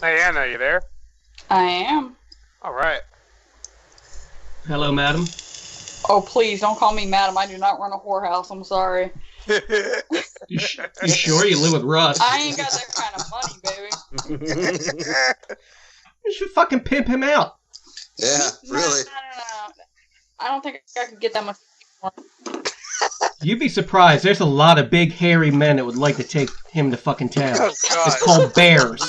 Hey, Anna, are you there? I am. All right. Hello, madam. Oh, please, don't call me madam. I do not run a whorehouse. I'm sorry. You sure you live with Russ? I ain't got that kind of money, baby. You should fucking pimp him out. Yeah, really. No. I don't think I could get that much more. You'd be surprised. There's a lot of big, hairy men that would like to take him to fucking town. Oh, God. It's called bears.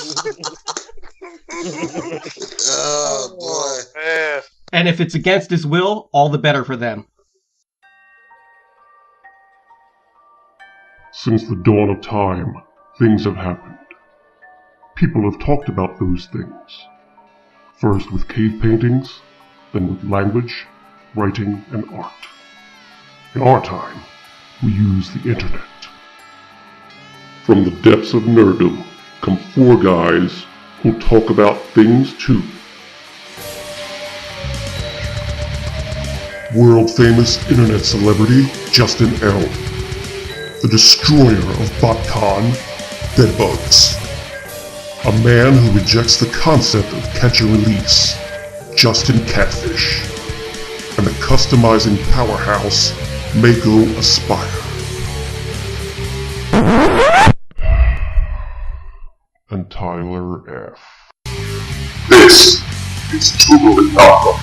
Oh, boy. Yeah. And if it's against his will, all the better for them. Since the dawn of time, things have happened. People have talked about those things. First with cave paintings, then with language, writing, and art. In our time, we use the internet. From the depths of nerddom come four guys who'll talk about things too. World-famous internet celebrity Justin L. The destroyer of BotCon, Bedbugs. A man who rejects the concept of catch and release, Justin Catfish. And the customizing powerhouse, Mako Aspire. And Tyler F. This is turbo-roddin.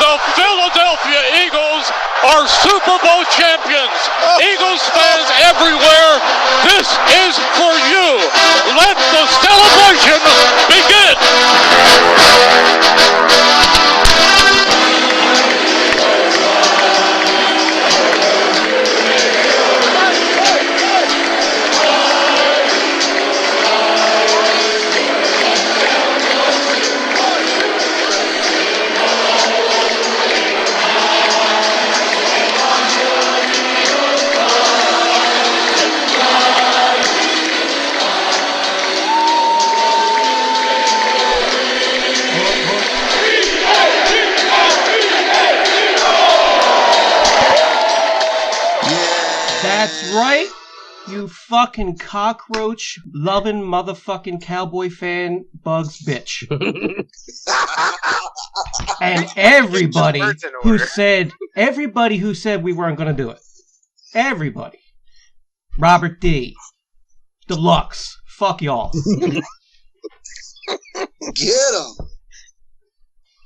The Philadelphia Eagles are Super Bowl champions. Eagles fans everywhere, this is for you. Let the celebration begin. That's right, you fucking cockroach-loving motherfucking cowboy fan bugs bitch. And everybody who said we weren't going to do it. Everybody. Robert D. Deluxe. Fuck y'all. Get him.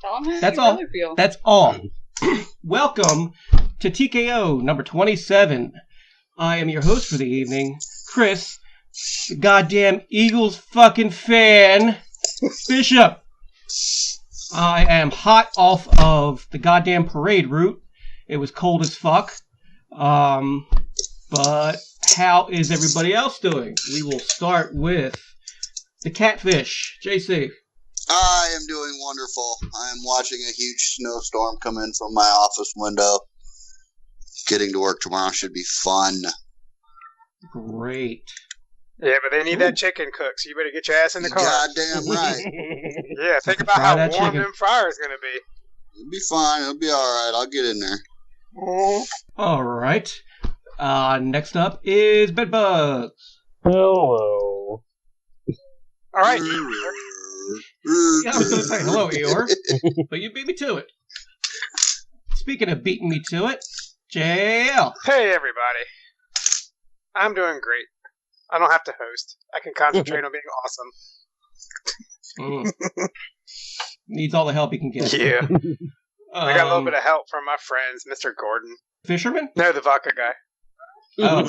Tell 'em how That's you all. really feel. That's all. Welcome to TKO number 27. I am your host for the evening, Chris, the goddamn Eagles fucking fan, Bishop. I am hot off of the goddamn parade route. It was cold as fuck. But how is everybody else doing? We will start with the catfish, JC. I am doing wonderful. I am watching a huge snowstorm come in from my office window. Getting to work tomorrow should be fun. Great. Yeah, but they need that chicken cooked, so you better get your ass in the car. Goddamn right. Yeah, think about Try how that warm chicken. them fryers going to be. It'll be fine. It'll be alright. I'll get in there. All right. Next up is Bedbugs. Hello. All right. Yeah, I was going to say hello, Eeyore, but you beat me to it. Speaking of beating me to it, JL. Hey, everybody. I'm doing great. I don't have to host. I can concentrate on being awesome. Needs all the help he can get. Yeah. I got a little bit of help from my friends, Mr. Gordon. Fisherman? No, the vodka guy. Oh.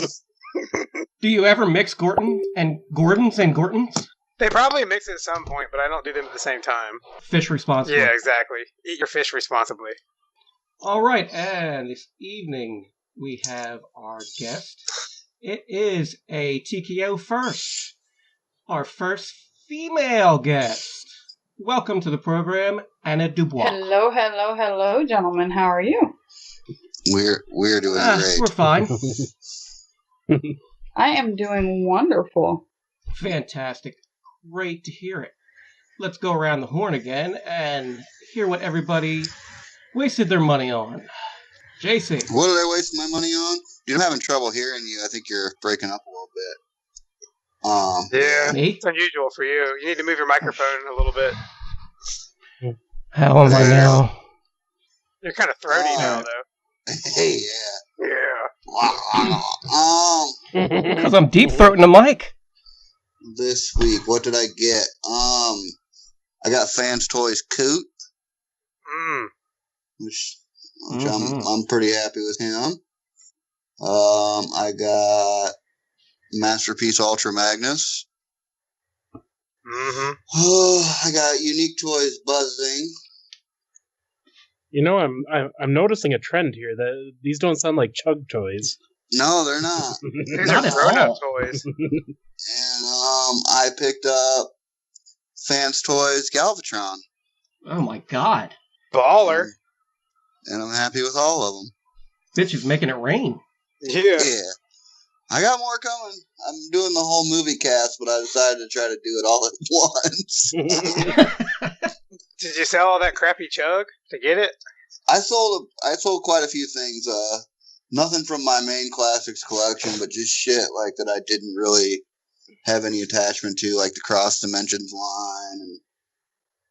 Do you ever mix Gordons and Gordons? They probably mix it at some point, but I don't do them at the same time. Fish responsibly. Yeah, exactly. Eat your fish responsibly. All right, and this evening we have our guest. It is a TKO first. Our first female guest. Welcome to the program, Anna Dubois. Hello, gentlemen. How are you? We're doing great. We're fine. I am doing wonderful. Fantastic. Great to hear it. let's go around the horn again and hear what everybody wasted their money on. JC. What did I waste my money on? Dude, I'm having trouble hearing you. I think you're breaking up a little bit. Yeah, Me? it's unusual for you. You need to move your microphone a little bit. How am I now? You're kind of throaty now, though. Hey, yeah. Because I'm deep-throating the mic. This week, what did I get? I got Fans Toys Coot, which I'm pretty happy with him. I got Masterpiece Ultra Magnus. I got Unique Toys Buzzing. You know, I'm noticing a trend here that these don't sound like Chug toys. No, they're not. These are grown-up toys. And I picked up Fans Toys Galvatron. Oh my god. Baller. And I'm happy with all of them. Bitch is making it rain. Yeah. I got more coming. I'm doing the whole movie cast, but I decided to try to do it all at once. Did you sell all that crappy Chug to get it? I sold quite a few things. Nothing from my main classics collection, but just shit like that I didn't really have any attachment to, like the Cross Dimensions line and,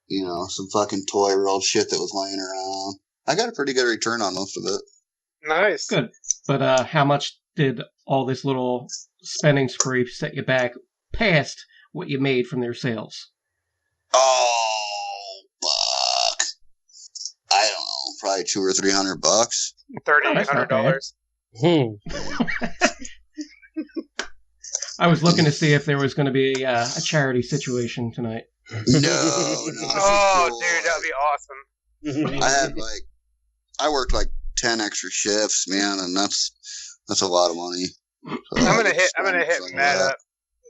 you know, some fucking Toy World shit that was laying around. I got a pretty good return on most of it. Nice. Good. But how much did all this little spending spree set you back past what you made from their sales? Oh, fuck. I don't know. Probably $200 or $300. $3,800. I was looking to see if there was going to be a charity situation tonight. No. Oh, cool. dude, that would be awesome. I worked like 10 extra shifts, man, and that's a lot of money. So I'm gonna hit Matt up.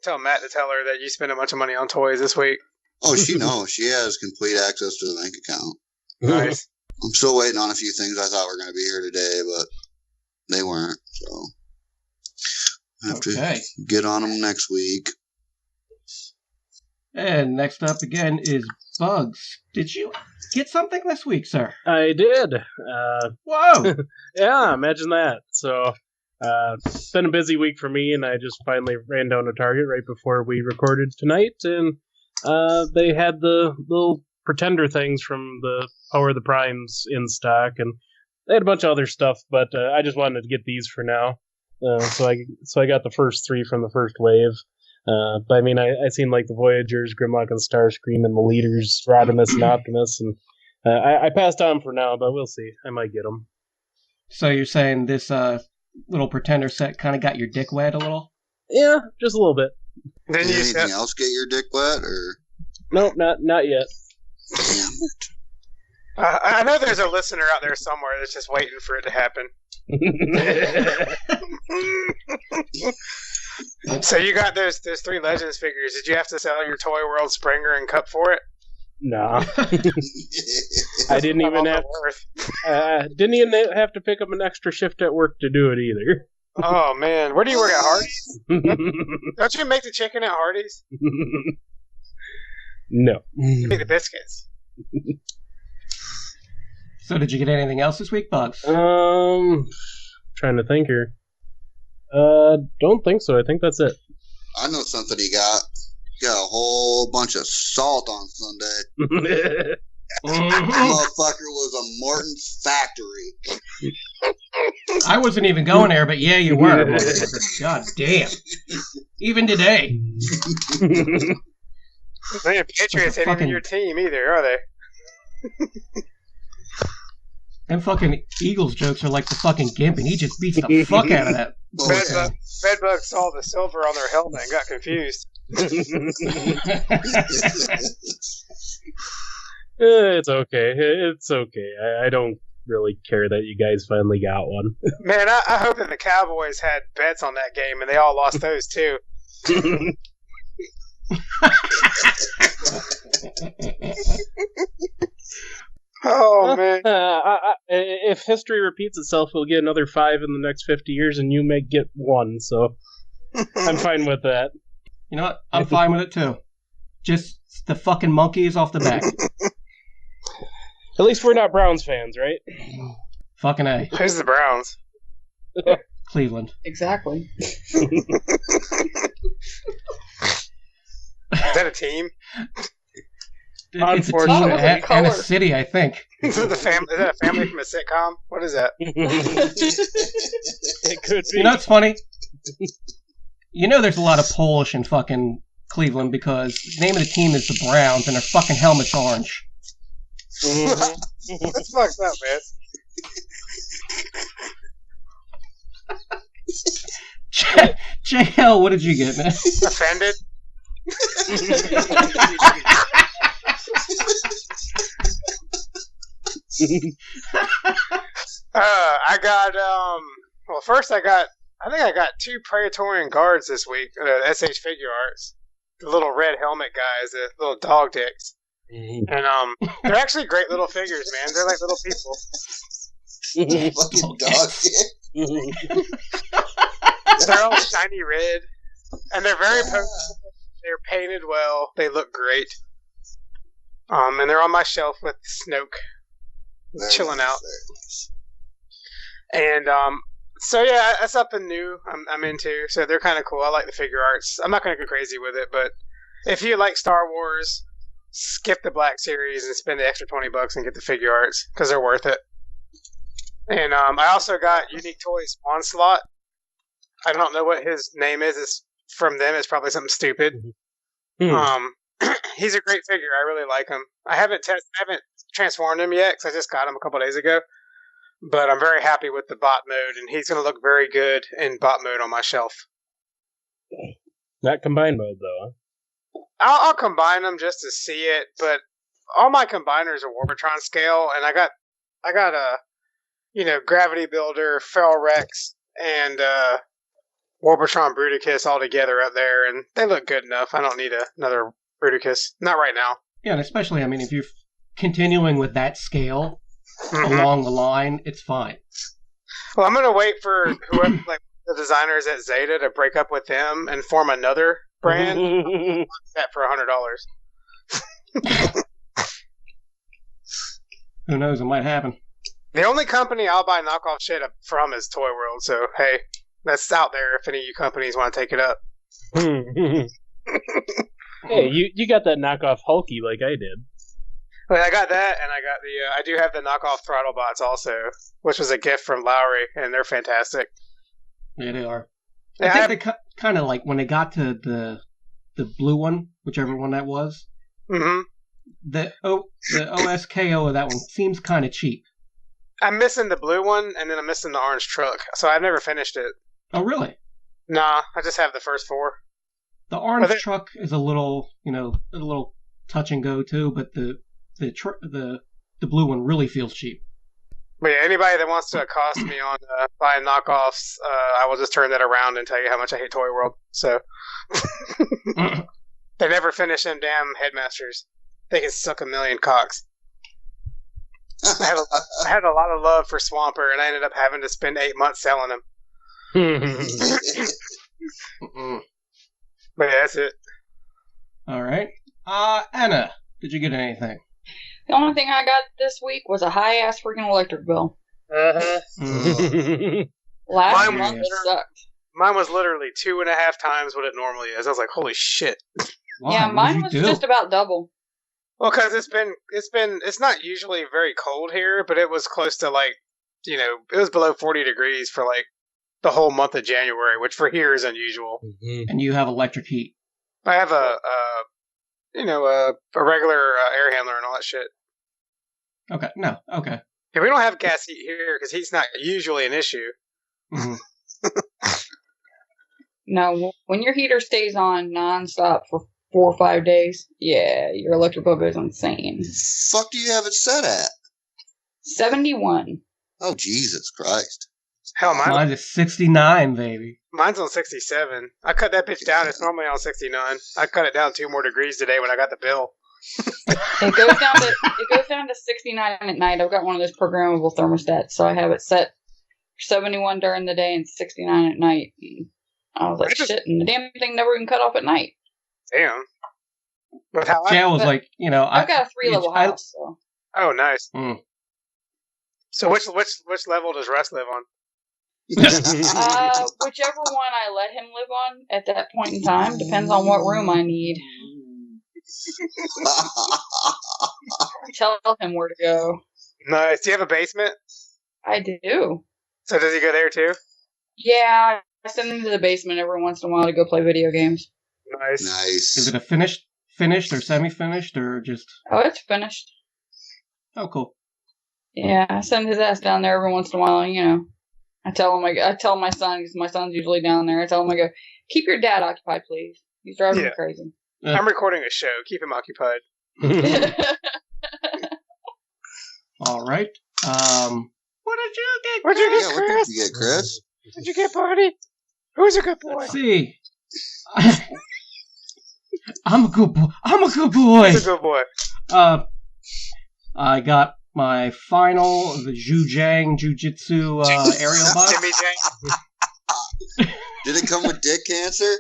Tell Matt to tell her that you spent a bunch of money on toys this week. Oh, she knows. She has complete access to the bank account. Nice. I'm still waiting on a few things I thought were going to be here today, but they weren't. So I have to get on them next week. And next up again is Bugs. Did you get something this week, sir? I did. Whoa! Yeah, imagine that. So, it's been a busy week for me, and I just finally ran down to Target right before we recorded tonight, and they had the little Pretender things from the Power of the Primes in stock, and they had a bunch of other stuff, but I just wanted to get these for now. So I got the first three from the first wave. But I mean, I seen like the Voyagers, Grimlock and Starscream, and the Leaders, Rodimus and Optimus, and I passed on for now, but we'll see. I might get them. So you're saying this little Pretender set kind of got your dick wet a little? Yeah, just a little bit. Then Did anything else get your dick wet, or? Nope, not yet. Damn. I know there's a listener out there somewhere that's just waiting for it to happen. So you got those 3 Legends figures. Did you have to sell your Toy World Springer and Cup for it? No. I didn't even have to pick up an extra shift at work to do it either. Oh man, where do you work at Hardee's? Don't you make the chicken at Hardee's? No. You make the biscuits. So did you get anything else this week, Bugs? Trying to think here. Don't think so. I think that's it. I know something he got. He got a whole bunch of salt on Sunday. Motherfucker was a Morton's factory. I wasn't even going there, but yeah, you were. God damn. Even today. The Patriots ain't even your team either, are they? Them fucking Eagles jokes are like the fucking Gimp, and he just beats the fuck out of that. Bedbug saw the silver on their helmet and got confused. It's okay. It's okay. I don't really care that you guys finally got one. Man, I hope that the Cowboys had bets on that game and they all lost those too. Oh man! If history repeats itself, we'll get another 5 in the next 50 years, and you may get 1. So I'm fine with that. You know what? I'm fine with it too. Just the fucking monkeys off the back. At least we're not Browns fans, right? Fucking A. Who's the Browns? Cleveland. Exactly. Is that a team? It's a team Unfortunately. and a city, I think. Is that a family from a sitcom? What is that? It could be. You know what's funny? You know there's a lot of Polish in fucking Cleveland because the name of the team is the Browns and their fucking helmet's orange. That's fucked up, man. JL, what did you get, man? Offended? I got well, first I think I got 2 Praetorian guards this week, SH Figure Arts. The little red helmet guys, the little dog dicks. And they're actually great little figures, man. They're like little people. Fucking dog shit. They're all shiny red, and they're very potent. They're painted well. They look great. And they're on my shelf with Snoke, chilling out. And so yeah, that's something new I'm into. So they're kind of cool. I like the figure arts. I'm not going to go crazy with it, but if you like Star Wars, skip the Black Series and spend the extra $20 and get the figure arts because they're worth it. And I also got Unique Toys Onslaught. I don't know what his name is. It's from them. It's probably something stupid. He's a great figure. I really like him. I haven't transformed him yet because I just got him a couple days ago. But I'm very happy with the bot mode, and he's going to look very good in bot mode on my shelf. Not combined mode, though, huh? I'll combine them just to see it, but all my combiners are Warbotron scale, and I got a, Gravity Builder, Feral Rex, and Warbotron Bruticus all together up there, and they look good enough. I don't need another Bruticus. Not right now. Yeah, and especially, I mean, if you're continuing with that scale along the line, it's fine. Well, I'm going to wait for whoever, like the designers at Zeta to break up with them and form another brand. That for $100. Who knows? It might happen. The only company I'll buy knockoff shit from is Toy World, so hey, that's out there if any of you companies want to take it up. Hey, you got that knockoff Hulky like I did. Well, I got that, and I got I do have the knockoff Throttle Bots also, which was a gift from Lowry, and they're fantastic. Yeah, they are. Yeah, I think they kind of like when they got to the blue one, whichever one that was. Mm-hmm. The OSKO of that one seems kind of cheap. I'm missing the blue one, and then I'm missing the orange truck, so I've never finished it. Oh, really? Nah, I just have the first 4. The orange truck is a little touch and go too, but the blue one really feels cheap. But yeah, anybody that wants to accost me on buying knockoffs, I will just turn that around and tell you how much I hate Toy World. So they never finish them damn headmasters. They can suck a million cocks. I had a lot of love for Swamper, and I ended up having to spend 8 months selling them. But yeah, that's it. All right. Anna, did you get anything? The only thing I got this week was a high-ass freaking electric bill. Last month it sucked. Mine was literally 2.5 times what it normally is. I was like, holy shit. Wow, yeah, mine was just about double. Well, because it's not usually very cold here, but it was close to it was below 40 degrees for the whole month of January, which for here is unusual. And you have electric heat. I have a regular air handler and all that shit. Okay, no, okay. Yeah, we don't have gas heat here because heat's not usually an issue. No, when your heater stays on nonstop for 4 or 5 days, yeah, your electric bill goes insane. Fuck do you have it set at? 71. Oh, Jesus Christ. Hell, mine's at 69, baby. Mine's on 67. I cut that bitch down. It's normally on 69. I cut it down 2 more degrees today when I got the bill. It goes down to 69 at night. I've got one of those programmable thermostats, so I have it set 71 during the day and 69 at night. And I was like, shit, and the damn thing never even cut off at night. Damn. With how Jail was But like, I've got a 3-level house, so. Oh, nice. Mm. So which level does Russ live on? Whichever one I let him live on at that point in time depends on what room I need. Tell him where to go. Nice. Do you have a basement? I do. So does he go there too? Yeah, I send him to the basement every once in a while to go play video games. Nice. Is it a finished or semi-finished or just? Oh, it's finished. Oh, cool. Yeah, I send his ass down there every once in a while. I tell my son, because my son's usually down there. I tell him, I go, keep your dad occupied, please. He's driving me crazy. I'm recording a show. Keep him occupied. All right. What did you get? What'd you get, What Chris? did you get, Chris? What'd you get, buddy? Who's a good boy? Let's see. I'm a good boy. Who's a good boy? I got my final the Zhujang Jiu-Jitsu aerial box. Jimmy Jang. Did it come with dick cancer?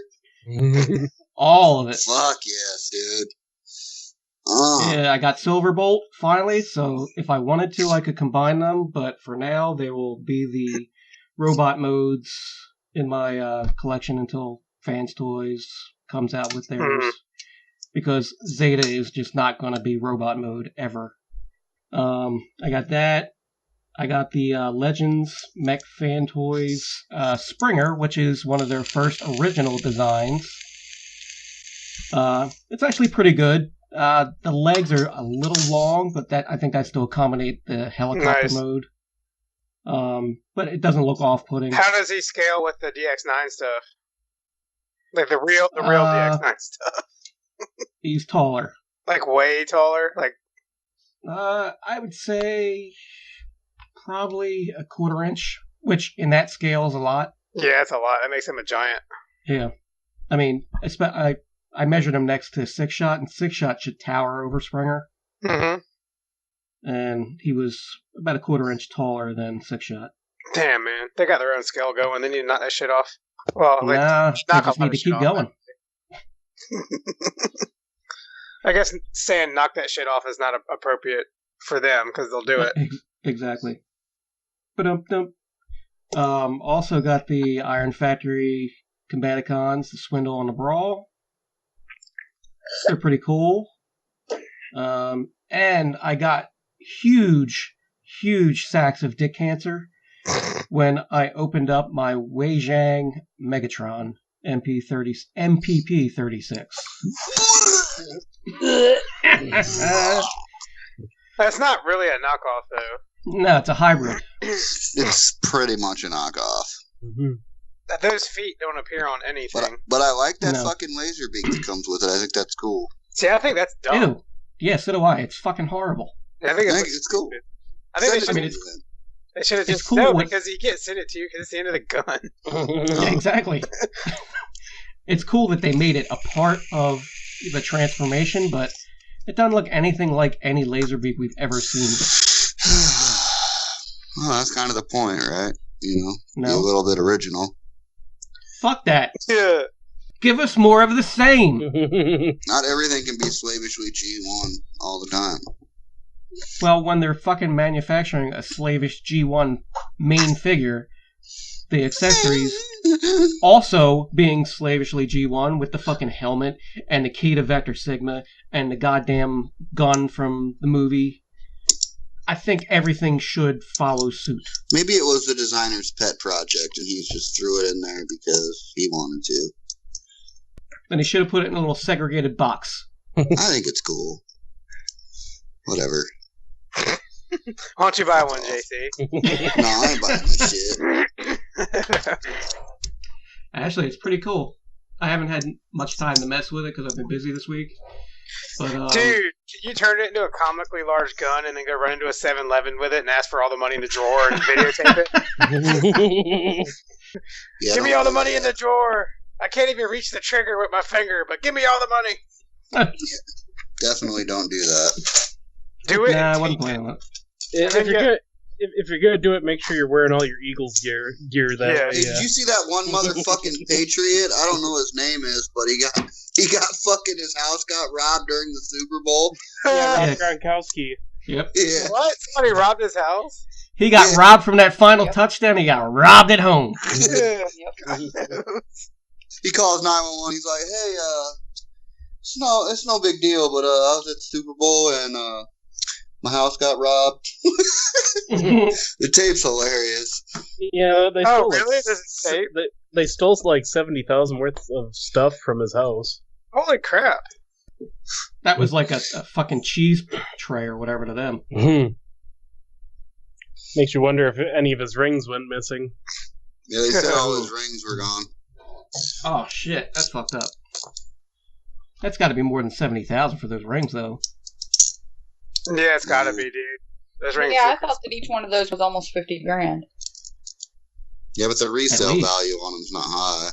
All of it. Fuck yes, dude. Yeah, I got Silverbolt finally, so if I wanted to, I could combine them, but for now, they will be the robot modes in my collection until Fans Toys comes out with theirs, because Zeta is just not going to be robot mode ever. I got that. I got the Legends Mech Fan Toys Springer, which is one of their first original designs. It's actually pretty good. The legs are a little long, but I think that still accommodate the helicopter mode. But it doesn't look off-putting. How does he scale with the DX9 stuff? Like the real DX9 stuff. He's taller. Like way taller? Like I would say probably a 1/4 inch, which in that scale is a lot. Yeah, it's a lot. That makes him a giant. Yeah. I mean, I measured him next to Six Shot, and Six Shot should tower over Springer. Mm-hmm. And he was about a 1/4 inch taller than Six Shot. Damn, man. They got their own scale going. They need to knock that shit off. Well, they just need to keep going. I guess saying knock that shit off is not appropriate for them, because they'll do it. Exactly. But also got the Iron Factory Combaticons, the Swindle and the Brawl. They're pretty cool. And I got huge sacks of dick cancer when I opened up my Weijang Megatron MPP 36. That's not really a knockoff, though. No, it's a hybrid. It's pretty much a knockoff. Mm-hmm. Those feet don't appear on anything. But I like that fucking laser beak that comes with it. I think that's cool. See, I think that's dumb. Ew. Yeah, so do I. It's fucking horrible. Yeah, I think it's cool. I think they should have just cool because he can't send it to you because it's the end of the gun. Yeah, exactly. It's cool that they made it a part of the transformation, but it doesn't look anything like any laser beak we've ever seen. Well, that's kind of the point, right? Be a No. little bit original. Fuck that. Yeah. Give us more of the same. Not everything can be slavishly G1 all the time. Well, when they're fucking manufacturing a slavish G1 main figure, the accessories also being slavishly G1 with the fucking helmet and the key to Vector Sigma and the goddamn gun from the movie, I think everything should follow suit. Maybe it was the designer's pet project and he just threw it in there because he wanted to. Then he should have put it in a little segregated box. I think it's cool. Whatever. Why don't you buy one, JC? No, I ain't buying that shit. Actually, it's pretty cool. I haven't had much time to mess with it because I've been busy this week. But, dude, can you turn it into a comically large gun and then go run into a 7-Eleven with it and ask for all the money in the drawer and videotape it? Yeah, give me all the money in the drawer. I can't even reach the trigger with my finger, but give me all the money. Yeah, definitely don't do that. Do it. Nah, I wasn't planning on it. If if you're gonna do it, make sure you're wearing all your Eagles gear that way. Hey, did you see that one motherfucking Patriot? I don't know what his name is, but he got fucking his house got robbed during the Super Bowl. Rob Gronkowski. Yep. Yeah. What? Somebody robbed his house? He got robbed from that final touchdown. He got robbed at home. He calls 911. He's like, "Hey, it's no big deal, but I was at the Super Bowl and my house got robbed." The tape's hilarious. Yeah, they stole really? Does it tape? They stole like $70,000 worth of stuff from his house. Holy crap! That was like a fucking cheese tray or whatever to them. Mm-hmm. Makes you wonder if any of his rings went missing. Yeah, they said all his rings were gone. Oh shit, that's fucked up. That's got to be more than 70,000 for those rings, though. Yeah, it's gotta be, dude. Those rings. Yeah, I thought that each one of those was almost $50,000. Yeah, but the resale value on them's not high.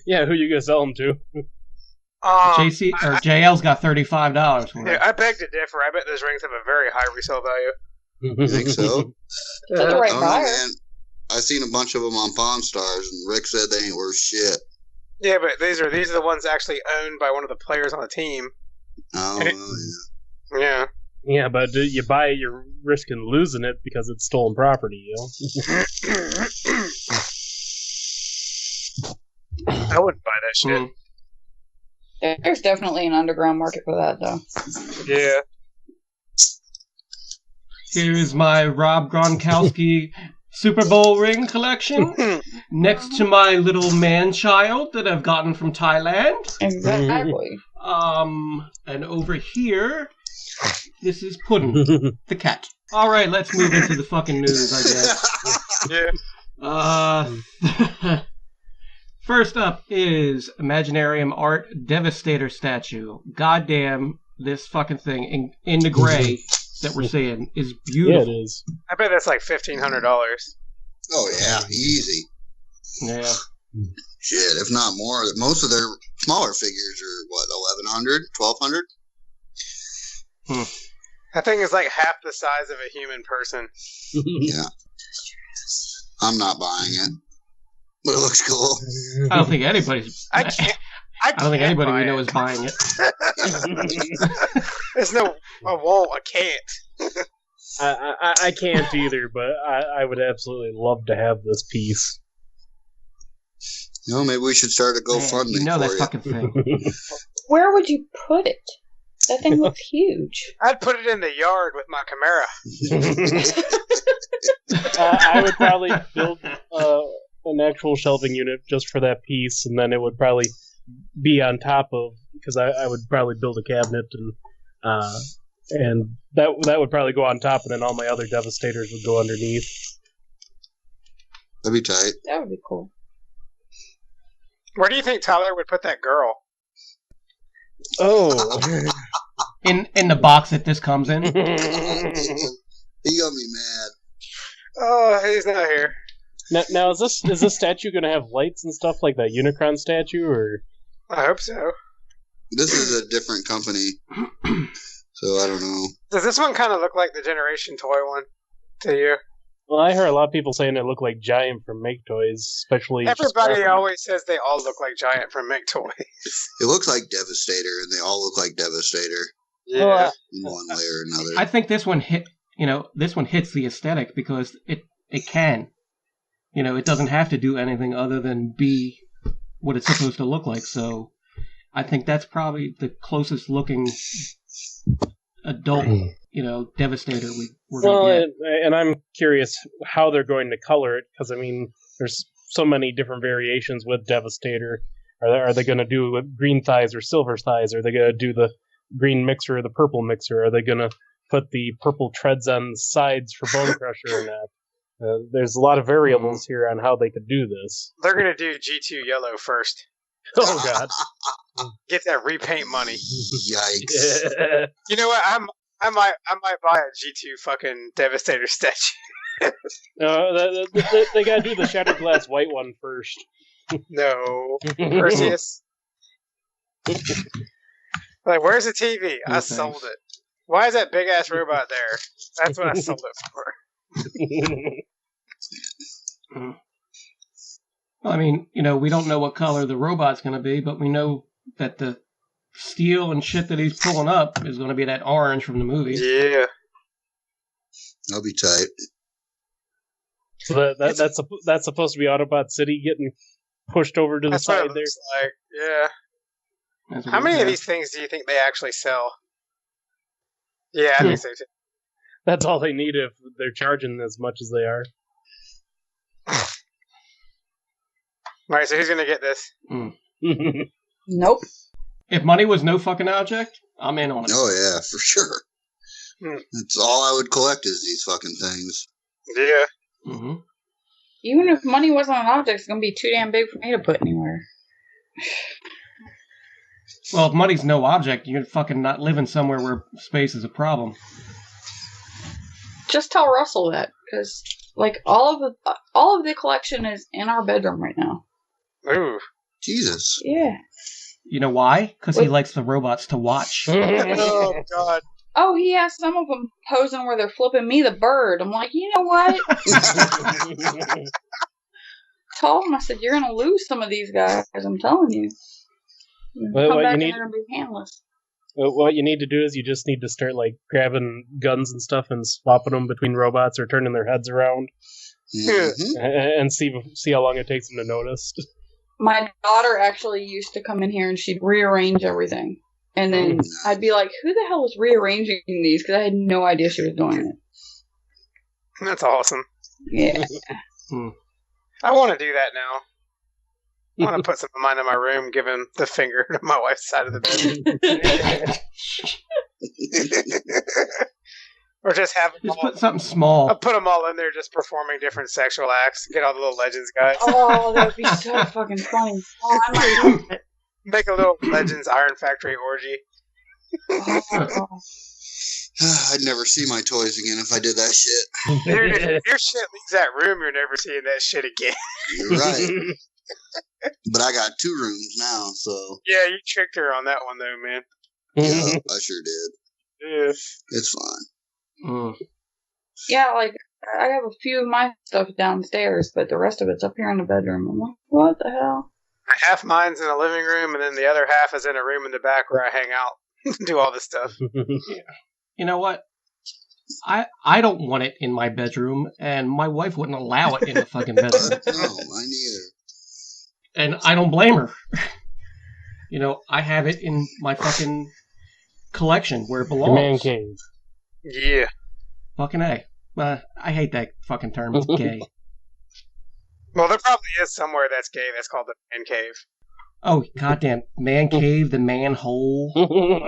Yeah, who you gonna sell them to? JC or JL's got $35 for it. Yeah, I beg to differ. I bet those rings have a very high resale value. You think so? For the right I don't know, buyer. man. I seen a bunch of them on Pawn Stars, and Rick said they ain't worth shit. Yeah, but these are the ones actually owned by one of the players on the team. Oh, yeah. Yeah. Yeah, but you buy it, you're risking losing it because it's stolen property, you know? I wouldn't buy that shit. There's definitely an underground market for that, though. Yeah. Here's my Rob Gronkowski Super Bowl ring collection. Next to my little man-child that I've gotten from Thailand. Exactly. And over here, this is Puddin', the cat. All right, let's move into the fucking news, I guess. Yeah. First up is Imaginarium Art Devastator statue. Goddamn, this fucking thing in the gray that we're seeing is beautiful. Yeah, it is. I bet that's like $1,500. Oh, yeah, easy. Yeah. Shit, if not more. Most of their smaller figures are, what, 1,100, 1,200? That thing is like half the size of a human person. Yeah. I'm not buying it. But it looks cool. I don't think anybody's... I can't I don't think anybody we buy know it. is buying it. There's no... I won't. I can't. I can't either, but I would absolutely love to have this piece. You know, maybe we should start a GoFundMe You know for that you. fucking thing. Where would you put it? That thing looks huge. I'd put it in the yard with my Chimera. I would probably build an actual shelving unit just for that piece, and then it would probably be on top of, because I would probably build a cabinet, and that would probably go on top, and then all my other Devastators would go underneath. That'd be tight. That would be cool. Where do you think Tyler would put that girl? Oh. In the box that this comes in. He got me mad. Oh, he's not here. Now is this statue going to have lights and stuff like that Unicron statue, or? I hope so. This is a different company, so I don't know. Does this one kind of look like the Generation Toy one to you? Well, I heard a lot of people saying it looked like Giant from Make Toys, especially. Everybody always says they all look like Giant from Make Toys. It looks like Devastator, and they all look like Devastator Yeah. in one way or another. I think this one hits the aesthetic because it can. You know, it doesn't have to do anything other than be what it's supposed to look like. So I think that's probably the closest looking adult, Devastator we're going to get. And I'm curious how they're going to color it, because, I mean, there's so many different variations with Devastator. Are they going to do green thighs or silver thighs? Are they going to do the green mixer or the purple mixer? Are they going to put the purple treads on the sides for Bone Crusher or not? There's a lot of variables here on how they could do this. They're going to do G2 Yellow first. Oh, God. Get that repaint money. Yikes. You know what? I might buy a G2 fucking Devastator statue. They got to do the Shattered Glass white one first. No. Perseus. Like, where's the TV? I sold it. Why is that big ass robot there? That's what I sold it for. Well, I mean, we don't know what color the robot's going to be, but we know that the steel and shit that he's pulling up is going to be that orange from the movies. Yeah. That'll be tight. So that's supposed to be Autobot City getting pushed over to the side there. Like, yeah. How many of these things do you think they actually sell? Yeah, I think so too. That's all they need if they're charging as much as they are. Alright, so who's gonna get this? Nope. If money was no fucking object, I'm in on it. Oh yeah, for sure. That's all I would collect is these fucking things. Yeah. Mm-hmm. Even if money wasn't an object, it's gonna be too damn big for me to put anywhere. Well, if money's no object, you're fucking not living somewhere where space is a problem. Just tell Russell that, because like all of the collection is in our bedroom right now. Ooh. Jesus. Yeah. You know why? Because he likes the robots to watch. Oh God. Oh, he has some of them posing where they're flipping me the bird. I'm like, you know what? Told him, I said, you're gonna lose some of these guys. I'm telling you. Well, Come back and they're gonna be handless. What you need to do is you just need to start like grabbing guns and stuff and swapping them between robots or turning their heads around, and see how long it takes them to notice. My daughter actually used to come in here and she'd rearrange everything. And then I'd be like, who the hell was rearranging these? Because I had no idea she was doing it. That's awesome. Yeah. I want to do that now. I want to put some of mine in my room, giving the finger to my wife's side of the bed. Or just have them Just put something small. I'll put them all in there just performing different sexual acts. Get all the little Legends guys. Oh, that would be so fucking funny. Oh, I might do it. Make a little Legends Iron Factory orgy. Oh. I'd never see my toys again if I did that shit. Dude, if your shit leaves that room, you're never seeing that shit again. You're right. But I got 2 rooms now, so. Yeah, you tricked her on that one, though, man. Yeah, I sure did. Yeah. It's fine. Yeah, like, I have a few of my stuff downstairs, but the rest of it's up here in the bedroom. I'm like, what the hell? Half mine's in the living room, and then the other half is in a room in the back where I hang out and do all this stuff. Yeah. You know what? I don't want it in my bedroom, and my wife wouldn't allow it in the fucking bedroom. No, mine neither. And I don't blame her. I have it in my fucking collection where it belongs. Man cave. Yeah. Fucking A. I hate that fucking term. It's gay. Well, there probably is somewhere that's gay that's called the man cave. Oh, goddamn. Man cave, the manhole.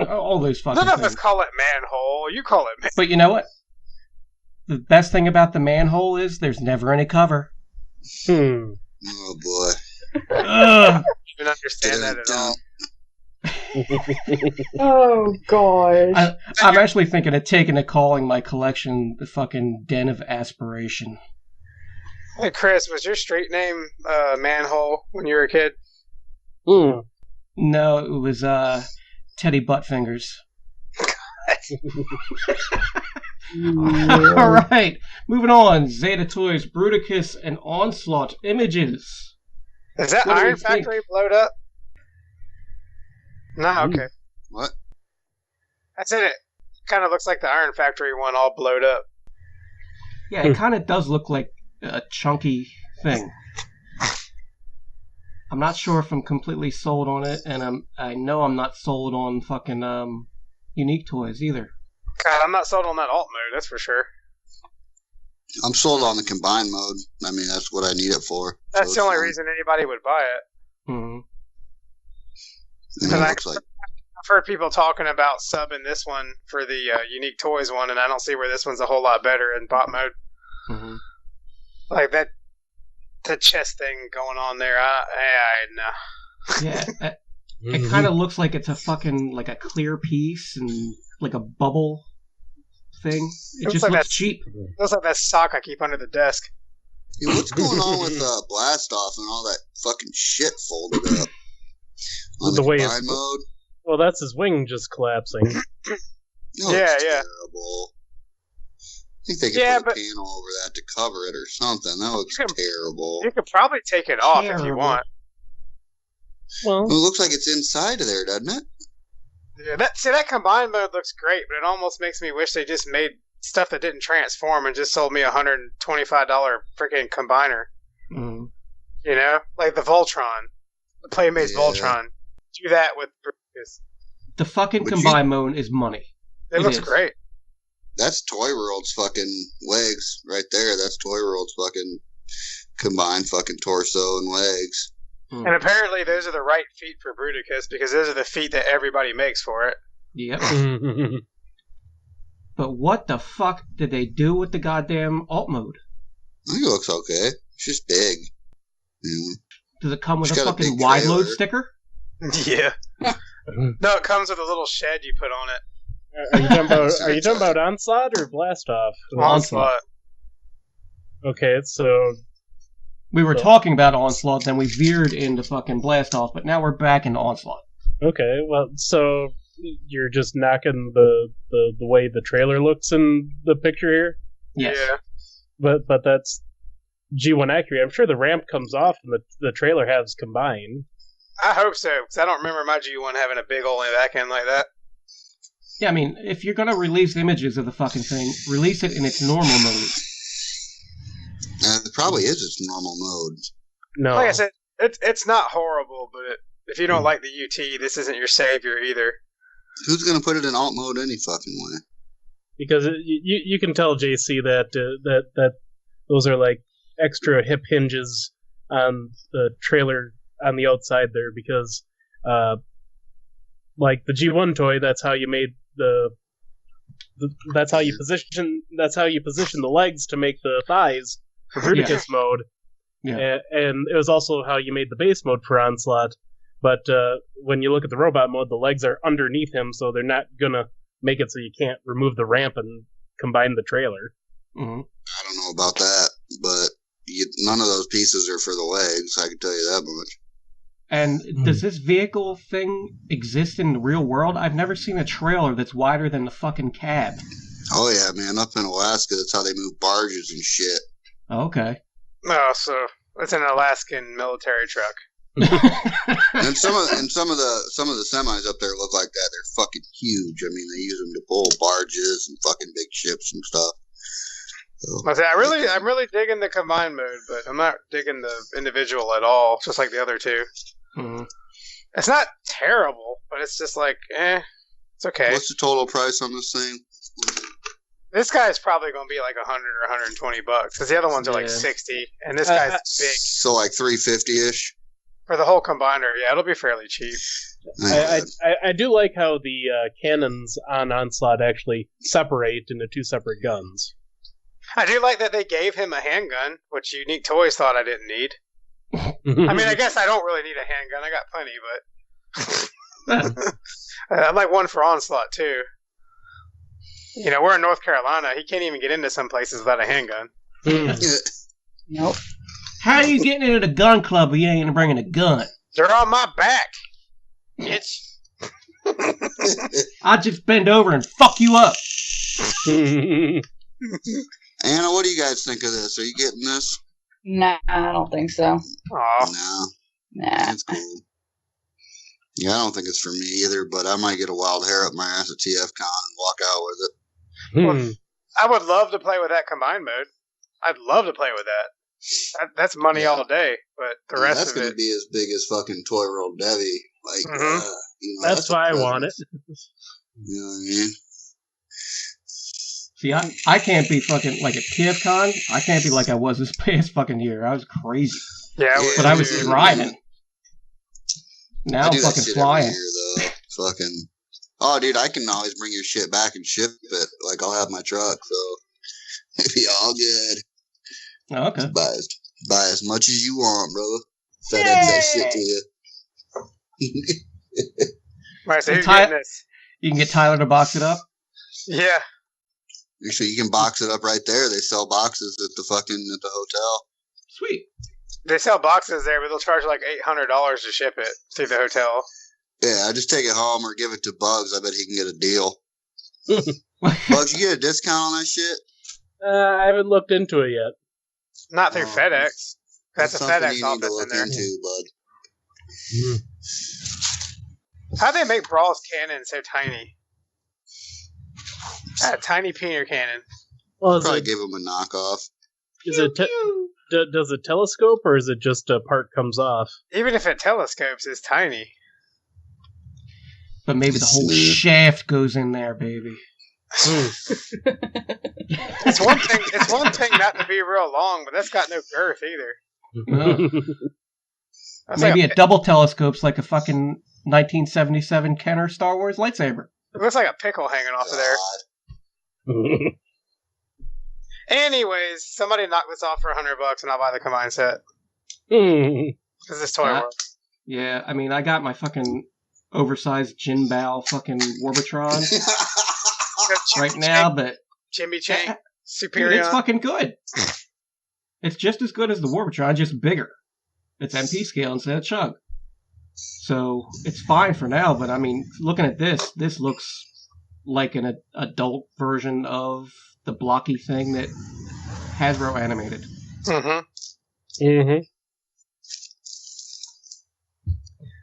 All those fucking None of things. us call it manhole. You call it man. But you know what? The best thing about the manhole is there's never any cover. Oh, boy. I don't even understand that at all. Oh, God. I'm actually thinking of calling my collection the fucking Den of Aspiration. Hey, Chris, was your street name Manhole when you were a kid? No, it was Teddy Buttfingers. All right, moving on. Zeta Toys, Bruticus, and Onslaught Images. Is that What do Iron you think? Factory blowed up? No, okay. What? I said it kind of looks like the Iron Factory one all blowed up. Yeah, it kind of does look like a chunky thing. I'm not sure if I'm completely sold on it, and I know I'm not sold on fucking Unique Toys either. God, I'm not sold on that alt mode, that's for sure. I'm sold on the combined mode. I mean, that's what I need it for. That's So the only it's fine. reason anybody would buy it. Mm-hmm. I mean, it looks like I've heard people talking about subbing this one for the Unique Toys one, and I don't see where this one's a whole lot better in bot mode. Mm-hmm. Like the chest thing going on there. No. Yeah, it kind of looks like it's a fucking like a clear piece and like a bubble thing. It Looks just like looks that's- cheap. Looks like that sock I keep under the desk. Hey, what's going on with Blast Off and all that fucking shit folded up? On The the way combined it's- mode? Well, that's his wing just collapsing. No, Yeah, it's yeah. terrible. think they could put a panel over that to cover it or something. That looks terrible. You could probably take it off if you want. Well, it looks like it's inside of there, doesn't it? Yeah, that combined mode looks great, but it almost makes me wish they just made stuff that didn't transform and just sold me $125 freaking combiner. Mm. You know, like the Voltron, the Playmates Voltron. Do that with Brutus. The fucking combined mode is money. It looks great. That's Toy World's fucking legs right there. That's Toy World's fucking combined fucking torso and legs. And apparently those are the right feet for Bruticus because those are the feet that everybody makes for it. Yep. But what the fuck did they do with the goddamn alt mode? I think it looks okay. It's just big. Yeah. Does it come with a fucking wide load sticker? Yeah. No, it comes with a little shed you put on it. Are you talking about Onslaught or Blast Off? Onslaught. Okay, so we were talking about Onslaught, then we veered into fucking Blast Off, but now we're back into Onslaught. Okay, well, so you're just knocking the way the trailer looks in the picture here? Yes. Yeah. But that's G1 accurate. I'm sure the ramp comes off and the trailer has combined. I hope so, because I don't remember my G1 having a big old back end like that. Yeah, I mean, if you're gonna release images of the fucking thing, release it in its normal mode. It probably is its normal mode. No. Like I said, it's not horrible, but if you don't like the UT, this isn't your savior either. Who's gonna put it in alt mode any fucking way? Because you can tell JC that those are like extra hip hinges on the trailer on the outside there because like the G1 toy, that's how you made that's how you position the legs to make the thighs for Bruticus mode. Yeah. And it was also how you made the base mode for Onslaught. But when you look at the robot mode, the legs are underneath him, so they're not gonna make it so you can't remove the ramp and combine the trailer. Mm-hmm. I don't know about that, but none of those pieces are for the legs. I can tell you that much. And does this vehicle thing exist in the real world? I've never seen a trailer that's wider than the fucking cab. Oh yeah, man! Up in Alaska, that's how they move barges and shit. Okay. Oh, so it's an Alaskan military truck. And some of the semis up there look like that. They're fucking huge. I mean, they use them to pull barges and fucking big ships and stuff. So, I'm really digging the combined mode, but I'm not digging the individual at all. Just like the other two. Mm-hmm. It's not terrible, but it's just like, it's okay. what's the total price on this thing? This guy's probably going to be like $100 or $120 because the other ones are like 60, and this guy's big. So like $350-ish for the whole combiner. Yeah, it'll be fairly cheap. I do like how the cannons on Onslaught actually separate into two separate guns. I do like that they gave him a handgun, which Unique Toys thought I didn't need. I mean, I guess I don't really need a handgun. I got plenty, but I'd like one for Onslaught too. You know, we're in North Carolina. He can't even get into some places without a handgun. Nope. How are you getting into the gun club when you ain't bringing a gun? They're on my back, bitch. I'll just bend over and fuck you up. Anna, what do you guys think of this? Are you getting this? Nah, I don't think so. Aw. Nah. That's cool. Yeah, I don't think it's for me either, but I might get a wild hair up my ass at TFCon and walk out with it. Well, I would love to play with that combined mode. I'd love to play with that. That's money all day, but the rest that's of it... That's going to be as big as fucking Toy World Debbie. Like, you know, that's why I want it. You know what I mean? See, I can't be fucking like at TFCon. I can't be like I was this past fucking year. I was crazy. Yeah, but I was driving. Now I'm fucking flying. Year, though. Fucking. Oh, dude, I can always bring your shit back and ship it. Like, I'll have my truck, so it'll be all good. Oh, okay. Buy as much as you want, brother. FedEx that shit to you. Right, so who's getting this? You can get Tyler to box it up? Yeah. Actually, you can box it up right there. They sell boxes at the hotel. Sweet. They sell boxes there, but they'll charge like $800 to ship it to the hotel. Yeah, I just take it home or give it to Bugs. I bet he can get a deal. Bugs, you get a discount on that shit? I haven't looked into it yet. Not through FedEx. That's a something FedEx you need office to in look there. into, bud. How do they make Brawl's cannon so tiny? A tiny peanut cannon. Well, Probably give him a knockoff. Is it does it telescope, or is it just a part comes off? Even if it telescopes, it's tiny. But maybe the whole shaft goes in there, baby. It's one thing. It's one thing not to be real long, but that's got no girth either. That's Maybe like it double telescopes like a fucking 1977 Kenner Star Wars lightsaber. It looks like a pickle hanging off of there. Anyways, somebody knock this off for $100 and I'll buy the combined set. Because this toy works. Yeah, I mean, I got my fucking oversized Jin Bao fucking Warbitron right now, but Jimmy Chang, superior. Dude, it's fucking good. It's just as good as the Warbitron, just bigger. It's MP scale instead of chug. So it's fine for now, but I mean, looking at this looks like an adult version of the blocky thing that Hasbro animated.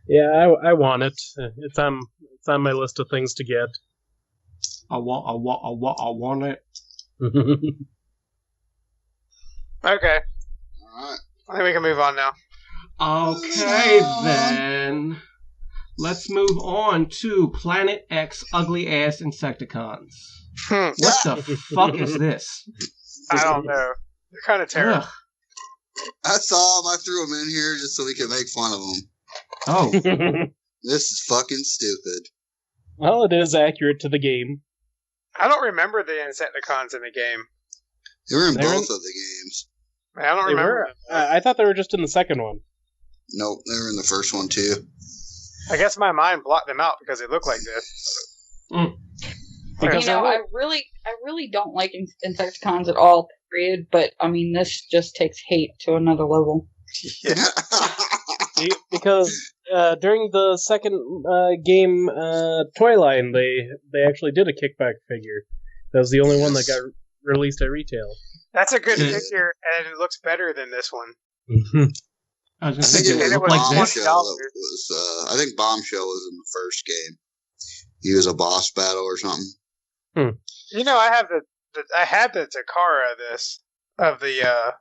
Yeah, I want it. It's on my list of things to get. I want it. Okay. Alright. I think we can move on now. Okay, then. Let's move on to Planet X Ugly Ass Insecticons. What the fuck is this? I don't know. They're kind of terrible. Ugh. I saw him. I threw him in here just so we could make fun of him. Oh. This is fucking stupid. Well, it is accurate to the game. I don't remember the Insecticons in the game. They were in both of the games. I don't remember. I thought they were just in the second one. Nope, they were in the first one too. I guess my mind blocked them out because they look like this. Because I really don't like Insecticons at all, period, but I mean, this just takes hate to another level. Because during the second game toy line, they actually did a kickback figure. That was the only one that got released at retail. That's a good figure, and it looks better than this one. I was I just think thinking it it was looked like this. Bombshell. I think Bombshell was in the first game. He was a boss battle or something. You know, I had the Takara of the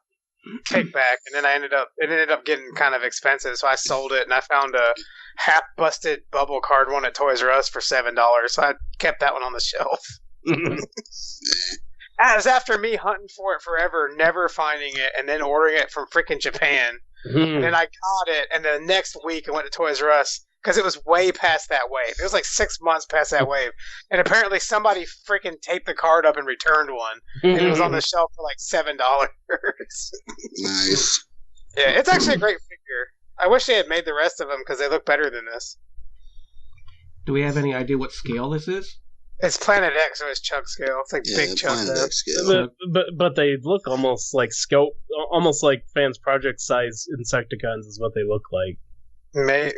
kickback, and then it ended up getting kind of expensive, so I sold it, and I found a half busted bubble card one at Toys R Us for $7, so I kept that one on the shelf. As after me hunting for it forever, never finding it, and then ordering it from freaking Japan. And then I got it, and the next week I went to Toys R Us because it was way past that wave. It was like 6 months past that wave. And apparently somebody freaking taped the card up and returned one. And it was on the shelf for like $7. Nice. Yeah, it's actually a great figure. I wish they had made the rest of them because they look better than this. Do we have any idea what scale this is? It's Planet X, so it's chug scale. It's like big chug Planet there. X scale. But they look almost like almost like Fans Project size Insecticons is what they look like.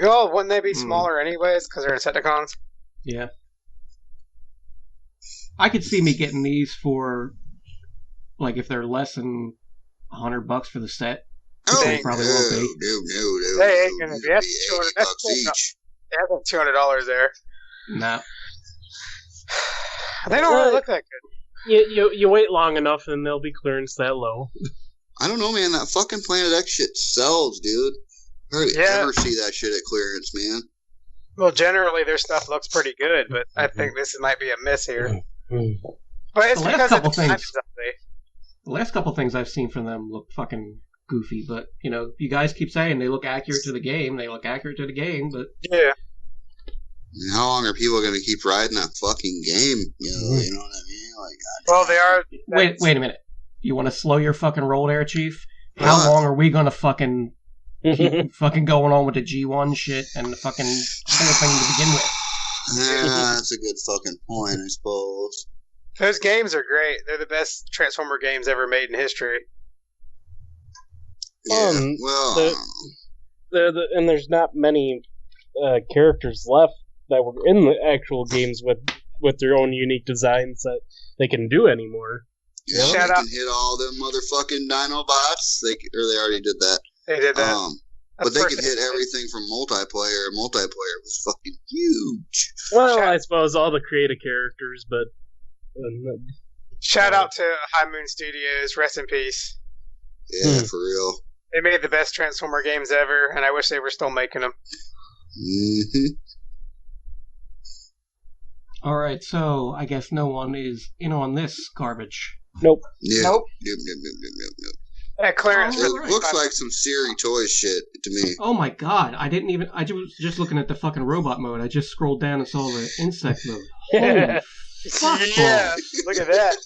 Well, wouldn't they be smaller anyways because they're Insecticons? Yeah. I could see me getting these for, like, if they're less than $100 for the set. They probably won't be. No. They ain't gonna be. That's $200. Each. That's $200 there. No. They don't really look that good. You wait long enough and they'll be clearance that low. I don't know, man. That fucking Planet X shit sells, dude. Hardly ever see that shit at clearance, man. Well, generally their stuff looks pretty good, but I think this might be a miss here. But it's because of the times update. The last couple things I've seen from them look fucking goofy, but, you know, you guys keep saying they look accurate to the game. They look accurate to the game, but... Yeah. And how long are people going to keep riding that fucking game? You know what I mean? Like, well, they are... Wait a minute. You want to slow your fucking roll there, Chief? How long are we going to fucking keep fucking going on with the G1 shit and the fucking whole thing to begin with? Yeah, that's a good fucking point, I suppose. Those games are great. They're the best Transformer games ever made in history. Yeah, and there's not many characters left that were in the actual games with their own unique designs that they can do anymore. Yeah, Shout they out. can hit all them motherfucking Dinobots. They already did that. They did that. But they could hit everything from multiplayer. Multiplayer was fucking huge. Well, I suppose all the creative characters, but Shout out to High Moon Studios. Rest in peace. Yeah, for real. They made the best Transformer games ever, and I wish they were still making them. Mm-hmm. All right, so I guess no one is in on this garbage. Nope. Yeah. Nope. Nope. Yeah, clearance. Oh, for It looks like some Siri Toys shit to me. Oh my god, I was just looking at the fucking robot mode. I just scrolled down and saw the insect mode. Holy fuck. Yeah, look at that.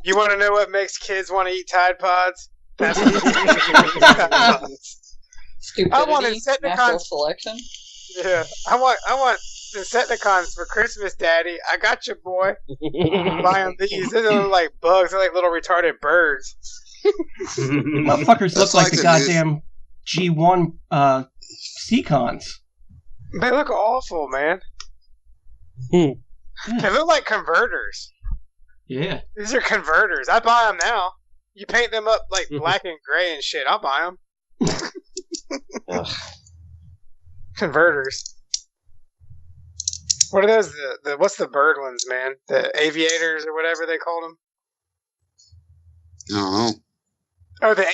You want to know what makes kids want to eat Tide Pods? That's Stupidity. I want Insecticons. Natural selection. Yeah, I want Insecticons for Christmas, Daddy. I got you, boy. Buying these. They look like bugs. They're like little retarded birds. Motherfuckers look That's like like the the goddamn G1 Seacons. They look awful, man. They look like converters. Yeah. These are converters. I'd buy them now. You paint them up like black and gray and shit. I'll buy them. Converters. What are those? What's the bird ones, man? The aviators or whatever they called them. I don't know. Oh, the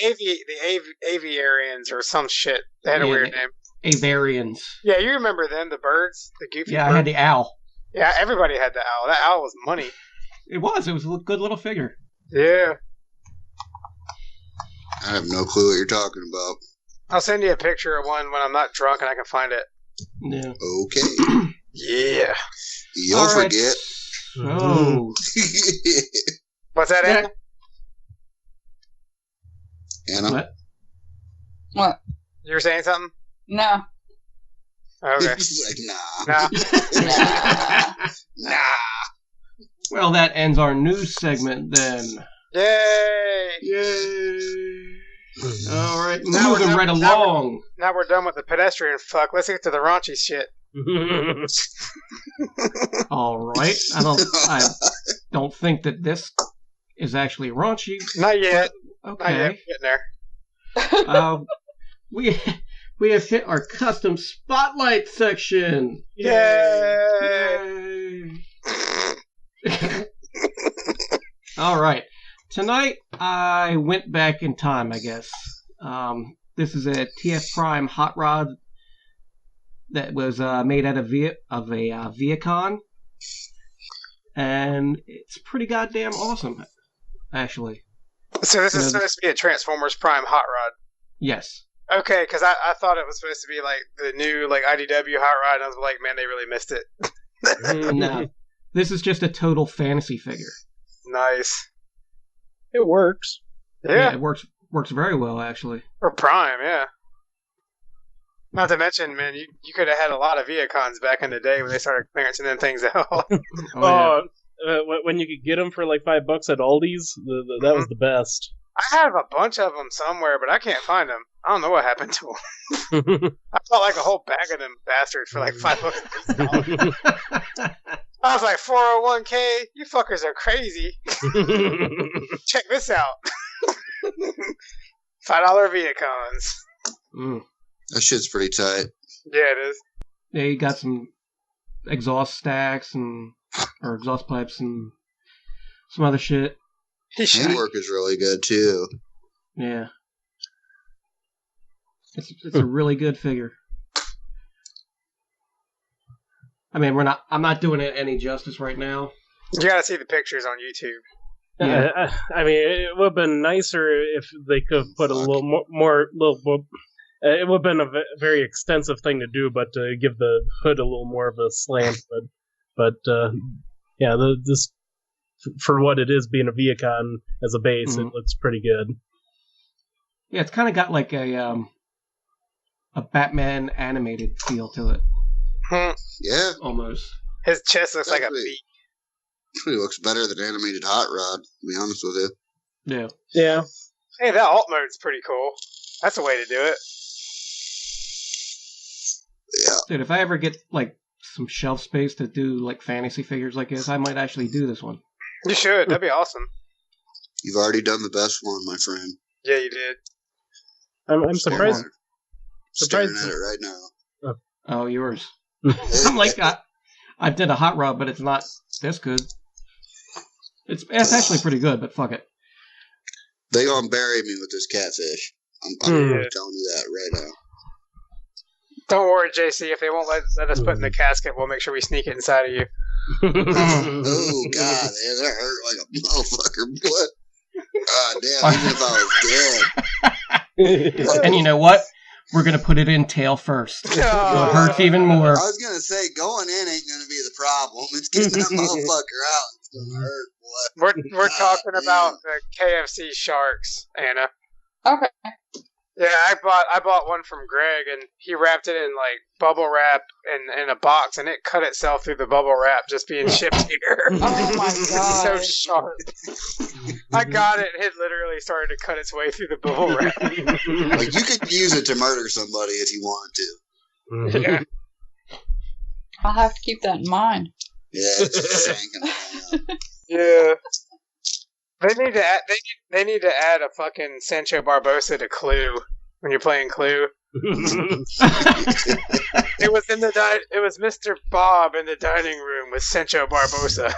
aviarians or some shit. They had a weird name. Avarians. Yeah, you remember them? The birds, the goofy. Yeah, birds? I had the owl. Yeah, everybody had the owl. That owl was money. It was a good little figure. Yeah. I have no clue what you're talking about. I'll send you a picture of one when I'm not drunk and I can find it. Yeah. Okay. Yeah. You'll All right. forget. Oh. What's that, Anna? Anna? What? What? You were saying something? No. Okay. She's like, nah. Nah. Nah. Well, that ends our news segment then. Yay! Yay! All right, Now we're moving done- right now we're- along. Now we're done with the pedestrian fuck. Let's get to the raunchy shit. All right, I don't think that this is actually raunchy. Not yet. Not yet. Okay. We're getting there. We have hit our custom spotlight section. Yay! Yay! All right. Tonight I went back in time, I guess. This is a TF Prime hot rod that was made out of a Viacon, and it's pretty goddamn awesome, actually. So this is supposed to be a Transformers Prime hot rod. Yes. Okay, because I thought it was supposed to be like the new like IDW hot rod, and I was like, man, they really missed it. No, this is just a total fantasy figure. Nice. It works. Yeah. It works very well, actually. For Prime, yeah. Not to mention, man, you could have had a lot of Viacons back in the day when they started clearancing them things out. Oh, When you could get them for like $5 at Aldi's, that was the best. I have a bunch of them somewhere, but I can't find them. I don't know what happened to them. I bought like a whole bag of them bastards for like $5. I was like, 401k? You fuckers are crazy. Check this out. $5 Viacons. Mm. That shit's pretty tight. Yeah, it is. They got some exhaust stacks or exhaust pipes and some other shit. Handwork is really good too. Yeah. It's a really good figure. I mean, I'm not doing it any justice right now. You gotta see the pictures on YouTube. Yeah. I mean, it would have been nicer if they could have put a little more. It would have been a very extensive thing to do, but to give the hood a little more of a slant. But yeah, this for what it is, being a Viacon as a base, It looks pretty good. Yeah, it's kind of got like a Batman animated feel to it, Yeah. almost. His chest looks like a Exactly. beak. Pretty looks better than animated hot rod, to be honest with you. Yeah. Yeah. Hey, that alt mode's pretty cool. That's a way to do it. Yeah. Dude, if I ever get like some shelf space to do like fantasy figures like this, I might actually do this one. You should. That'd be awesome. You've already done the best one, my friend. Yeah, you did. I'm surprised. Staring at it right now. Oh, yours. I'm like, I did a hot rod, but it's not this good. It's actually pretty good, but fuck it. They gonna bury me with this catfish. I'm telling you that right now. Don't worry, JC. If they won't let us put it in the casket, we'll make sure we sneak it inside of you. Oh, God. Man, that hurt like a motherfucker, boy. God damn, even if I was dead. And you know what? We're going to put it in tail first. So it hurts even more. I was going to say, going in ain't going to be the problem. It's getting that motherfucker out. It's going to hurt, boy. We're talking about the KFC sharks, Anna. Okay. Yeah, I bought one from Greg, and he wrapped it in like bubble wrap in a box, and it cut itself through the bubble wrap just being shipped here. Oh my god! So sharp. I got it, and it literally started to cut its way through the bubble wrap. Like you could use it to murder somebody if you wanted to. Yeah. I'll have to keep that in mind. Yeah, it's shanking. Yeah. They need to add a fucking Sancho Barbosa to Clue when you're playing Clue. It was Mr. Bob in the dining room with Sancho Barbosa.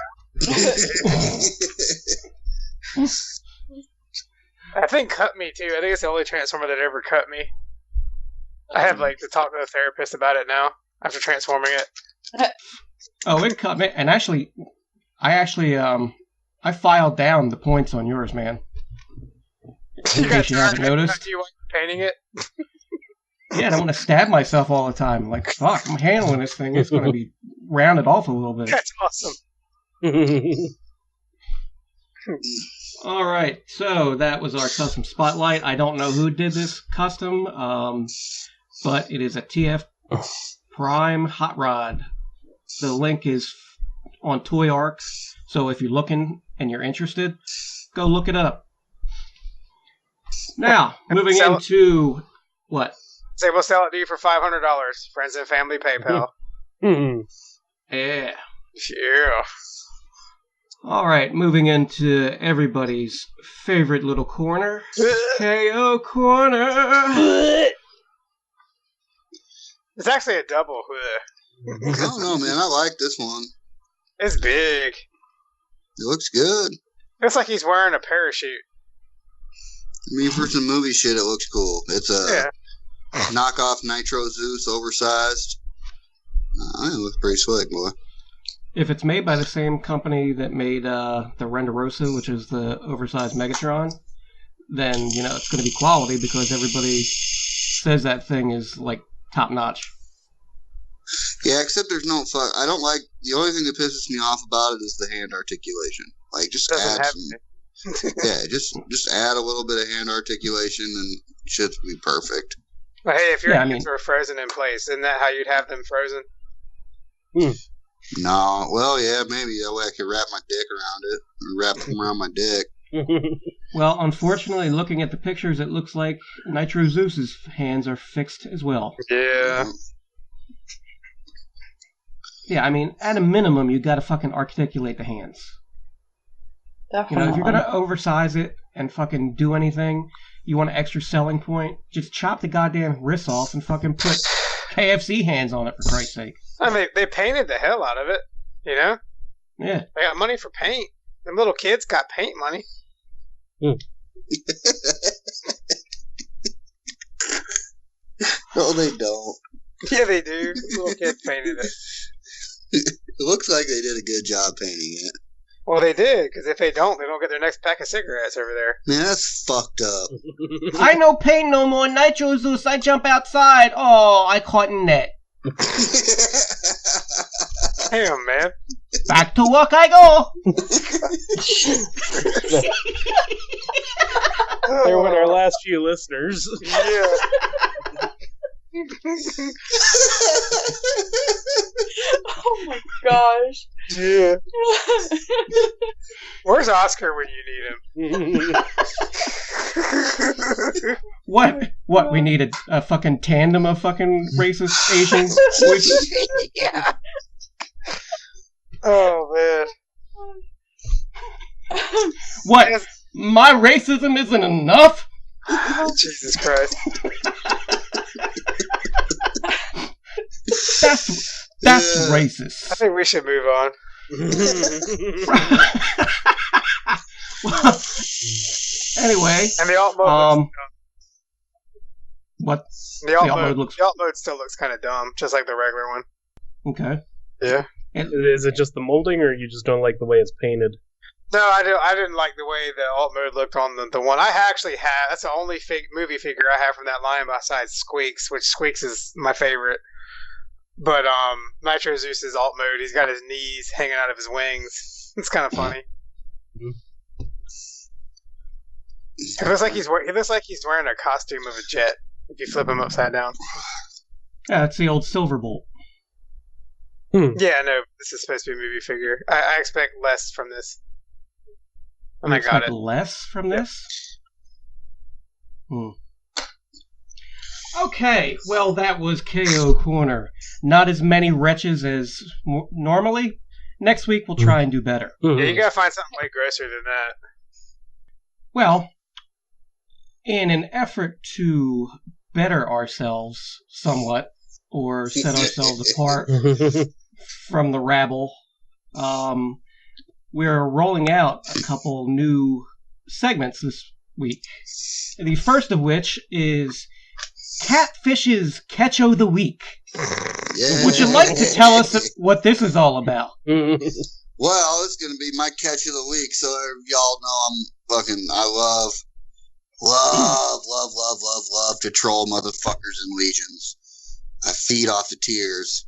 I think cut me too. I think it's the only Transformer that ever cut me. I have like to talk to a therapist about it now after transforming it. Oh, it cut me, and I filed down the points on yours, man. In case you haven't noticed. You like painting it? Yeah, I don't want to stab myself all the time. Like, fuck, I'm handling this thing. It's going to be rounded off a little bit. That's awesome. All right, so that was our custom spotlight. I don't know who did this custom, but it is a TF Prime Hot Rod. The link is on Toy Arc, so if you're looking and you're interested, go look it up. Now, moving into what? Say we'll sell it to you for $500. Friends and family PayPal. Yeah. Yeah. All right, moving into everybody's favorite little corner, KO Corner. It's actually a double. I don't know, man. I like this one. It's big. It looks good. Looks like he's wearing a parachute. I mean, for some movie shit, it looks cool. It's a knockoff Nitro Zeus, oversized. It looks pretty slick, boy. If it's made by the same company that made the Renderosa, which is the oversized Megatron, then, you know, it's going to be quality because everybody says that thing is, like, top-notch. Yeah, except there's no fuck. I don't like... The only thing that pisses me off about it is the hand articulation. Like, just add some... Yeah, just add a little bit of hand articulation and it should be perfect. But hey, if your hands were frozen in place, isn't that how you'd have them frozen? No, well, yeah, maybe. That way I could wrap my dick around it. Or wrap them around my dick. Well, unfortunately, looking at the pictures, it looks like Nitro Zeus's hands are fixed as well. Yeah. Yeah, I mean, at a minimum, you gotta fucking articulate the hands. Definitely. You know, if you're gonna oversize it and fucking do anything, you want an extra selling point, just chop the goddamn wrists off and fucking put KFC hands on it, for Christ's sake. I mean, they painted the hell out of it, you know? Yeah. They got money for paint. Them little kids got paint money. No, they don't. Yeah, they do. Little kids painted it. It looks like they did a good job painting it. Well, they did, because if they don't get their next pack of cigarettes over there. Man, that's fucked up. I no pain no more, Nitro Zeus, I jump outside. Oh, I caught in net. Damn, man. Back to work I go. They were our last few listeners. Yeah. Oh my gosh. Yeah. Where's Oscar when you need him? What? We need a fucking tandem of fucking racist Asian voices? Yeah. Oh, man. What? My racism isn't enough? Jesus Christ. That's racist. I think we should move on. Well, anyway. And the alt mode what? The alt mode still looks kind of dumb, just like the regular one. Okay. Yeah. Is it just the molding, or you just don't like the way it's painted? No, I didn't like the way the alt mode looked on the one. I actually have. That's the only movie figure I have from that line besides Squeaks, which Squeaks is my favorite. But Nitro Zeus's alt mode, he's got his knees hanging out of his wings. It's kind of funny. It looks like he's wearing a costume of a jet if you flip him upside down. Yeah, that's the old Silverbolt. Yeah, no, this is supposed to be a movie figure. I expect less from this. And I got it. Less from this? Okay, well, that was KO Corner. Not as many wretches as normally. Next week, we'll try and do better. Yeah, you gotta find something way grosser than that. Well, in an effort to better ourselves somewhat, or set ourselves apart from the rabble, we're rolling out a couple new segments this week. The first of which is Catfish's Catch o' the Week. Yeah. Would you like to tell us what this is all about? Well, it's going to be my catch of the week, so y'all know I love to troll motherfuckers and legions. I feed off the tears.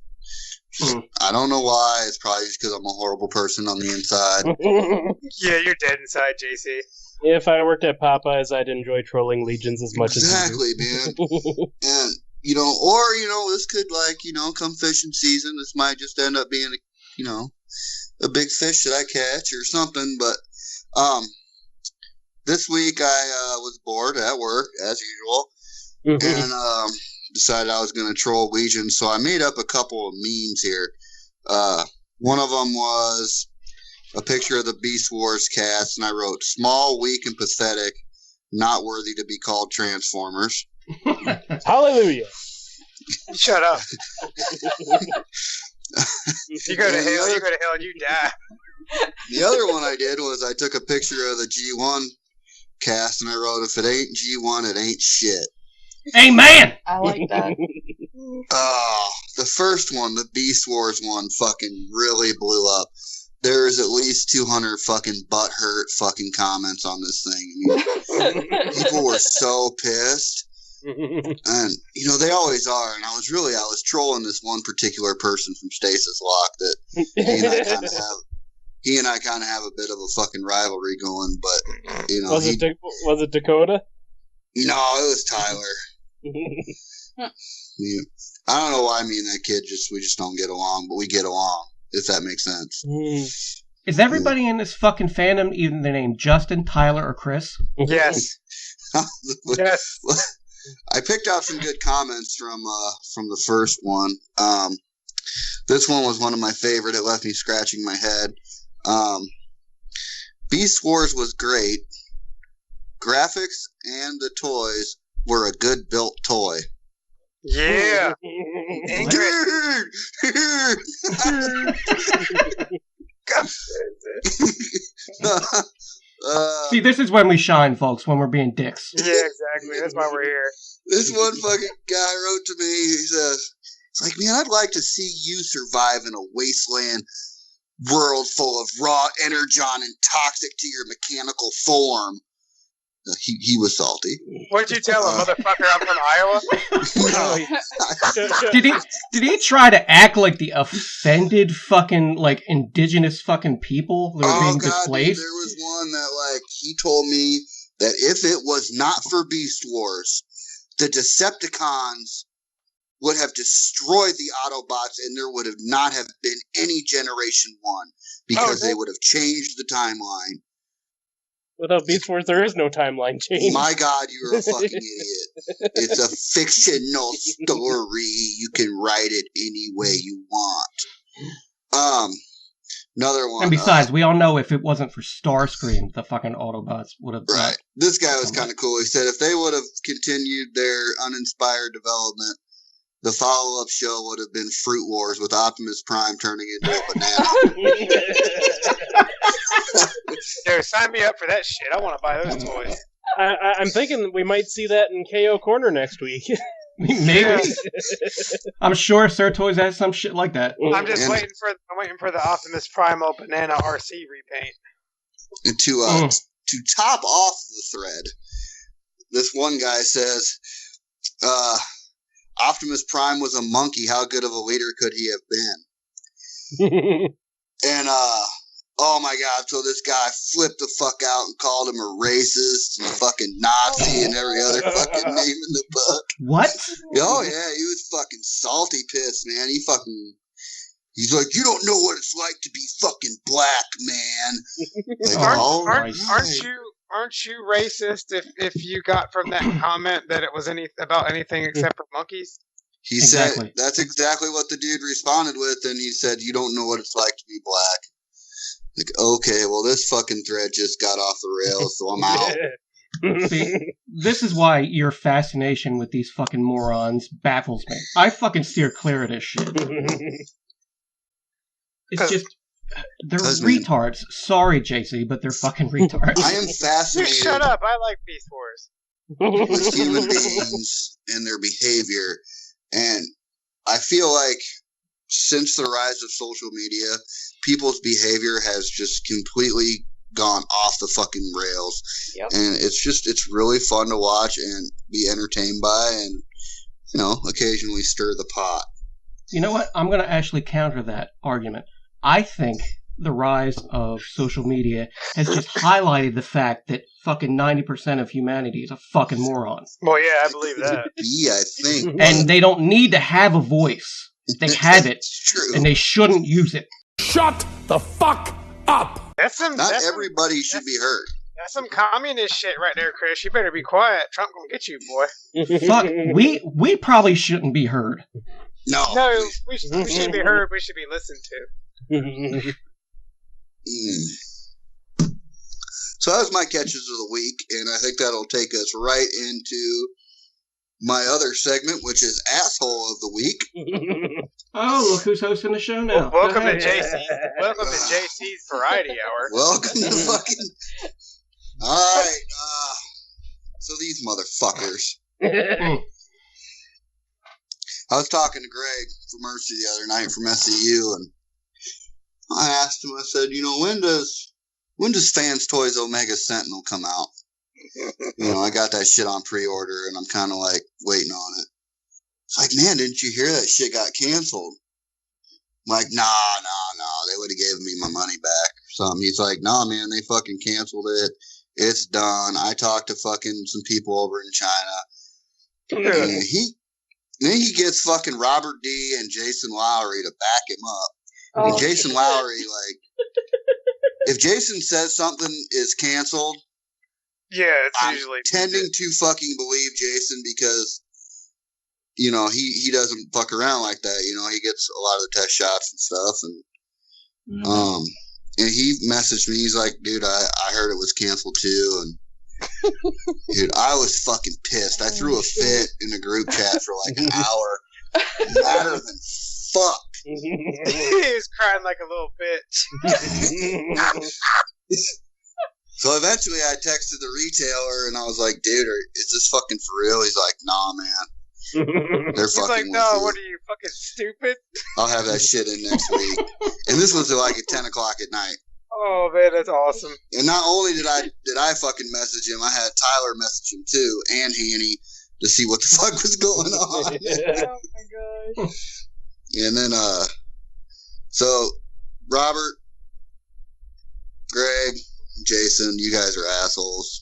I don't know why. It's probably just because I'm a horrible person on the inside. Yeah, you're dead inside, JC. If I worked at Popeyes, I'd enjoy trolling legions as much exactly, as you do. Man. And, this could, come fishing season. This might just end up being, a big fish that I catch or something. But this week I was bored at work, as usual. And decided I was going to troll Legion, so I made up a couple of memes here. One of them was a picture of the Beast Wars cast, and I wrote, "Small, weak, and pathetic, not worthy to be called Transformers." Hallelujah! Shut up. You go to hell, and you die. The other one I did was I took a picture of the G1 cast, and I wrote, "If it ain't G1, it ain't shit." Amen! I like that. The first one, the Beast Wars one, fucking really blew up. There's at least 200 fucking butthurt fucking comments on this thing. I mean, people were so pissed. And, they always are. And I was trolling this one particular person from Stasis Lock that he and I kind of have a bit of a fucking rivalry going, but, Was it Dakota? No, it was Tyler. Yeah. I don't know why me and that kid we just don't get along, but we get along, if that makes sense. Is everybody in this fucking fandom either named Justin, Tyler, or Chris? Yes. Yes. I picked out some good comments from the first one. This one was one of my favorite. It left me scratching my head. Beast Wars was great. Graphics and the toys were a good built toy. Yeah. See, this is when we shine, folks, when we're being dicks. Yeah, exactly. That's why we're here. This one fucking guy wrote to me, he says, it's like, man, I'd like to see you survive in a wasteland world full of raw energon and toxic to your mechanical form. He was salty. What did you tell him, motherfucker? I'm from Iowa. Did he try to act like the offended fucking indigenous fucking people that are being displaced? Dude, there was one that he told me that if it was not for Beast Wars, the Decepticons would have destroyed the Autobots, and there would have not have been any Generation 1 because they would have changed the timeline. Without Beast Wars, there is no timeline change. My God, you're a fucking idiot. It's a fictional story. You can write it any way you want. Another one. And besides, we all know if it wasn't for Starscream, the fucking Autobots would have... Right. This guy was kind of cool. He said if they would have continued their uninspired development, the follow-up show would have been Fruit Wars with Optimus Prime turning into a banana. Dude, sign me up for that shit. I want to buy those toys. I'm thinking we might see that in KO Corner next week. Maybe. I'm sure Sir Toys has some shit like that. I'm just waiting for the Optimus Primal Banana RC repaint. And to top off the thread, this one guy says, Optimus Prime was a monkey. How good of a leader could he have been? And oh my god, so this guy flipped the fuck out and called him a racist and a fucking Nazi and every other fucking name in the book. What? Oh yeah, he was fucking salty pissed, man. He's like, you don't know what it's like to be fucking black, man. Like, aren't you racist if you got from that comment that it was about anything except for monkeys? He said that's exactly what the dude responded with, and he said, you don't know what it's like to be black. Like, okay, well, this fucking thread just got off the rails, so I'm out. See, this is why your fascination with these fucking morons baffles me. I fucking steer clear of this shit. It's just, they're retards. Sorry, JC, but they're fucking retards. I am fascinated. You shut up. I like Beast Wars. With human beings and their behavior. And I feel like since the rise of social media, people's behavior has just completely gone off the fucking rails. Yep. And it's really fun to watch and be entertained by and, occasionally stir the pot. You know what? I'm going to actually counter that argument. I think the rise of social media has just highlighted the fact that fucking 90% of humanity is a fucking moron. Well, yeah, I believe that. Yeah, I think. And they don't need to have a voice. They have it. True. And they shouldn't use it. Shut the fuck up! Not everybody should be heard. That's some communist shit right there, Chris. You better be quiet. Trump gonna get you, boy. Fuck, we probably shouldn't be heard. No, we shouldn't be heard. We should be listened to. So that was my catches of the week, and I think that'll take us right into my other segment, which is Asshole of the Week. Oh, look who's hosting the show now. Welcome to JC's Variety Hour. Welcome to fucking... Alright, so these motherfuckers. I was talking to Greg from Mercy the other night from SCU, and I asked him, I said, when does Fans Toys Omega Sentinel come out? I got that shit on pre-order, and I'm kind of like waiting on it. It's like, man, didn't you hear that shit got canceled? I'm like, nah, they would have given me my money back or something. He's like, nah, man, they fucking canceled it. It's done. I talked to fucking some people over in China. And he gets fucking Robert D. and Jason Lowry to back him up. And Jason Lowry, if Jason says something is canceled, it's usually tending to fucking believe Jason because, he doesn't fuck around like that. He gets a lot of the test shots and stuff. And, and he messaged me. He's like, dude, I heard it was canceled too. And dude, I was fucking pissed. I threw a fit in the group chat for like an hour. Madder than fuck. He was crying like a little bitch. So eventually I texted the retailer and I was like, dude, is this fucking for real? He's like, nah, man. They're He's fucking like, no, what are you, fucking stupid? I'll have that shit in next week. And this was like at 10 o'clock at night. Oh, man, that's awesome. And not only did I fucking message him, I had Tyler message him too, and Hanny, to see what the fuck was going on. Oh my gosh. And then, so Robert, Greg, Jason, you guys are assholes.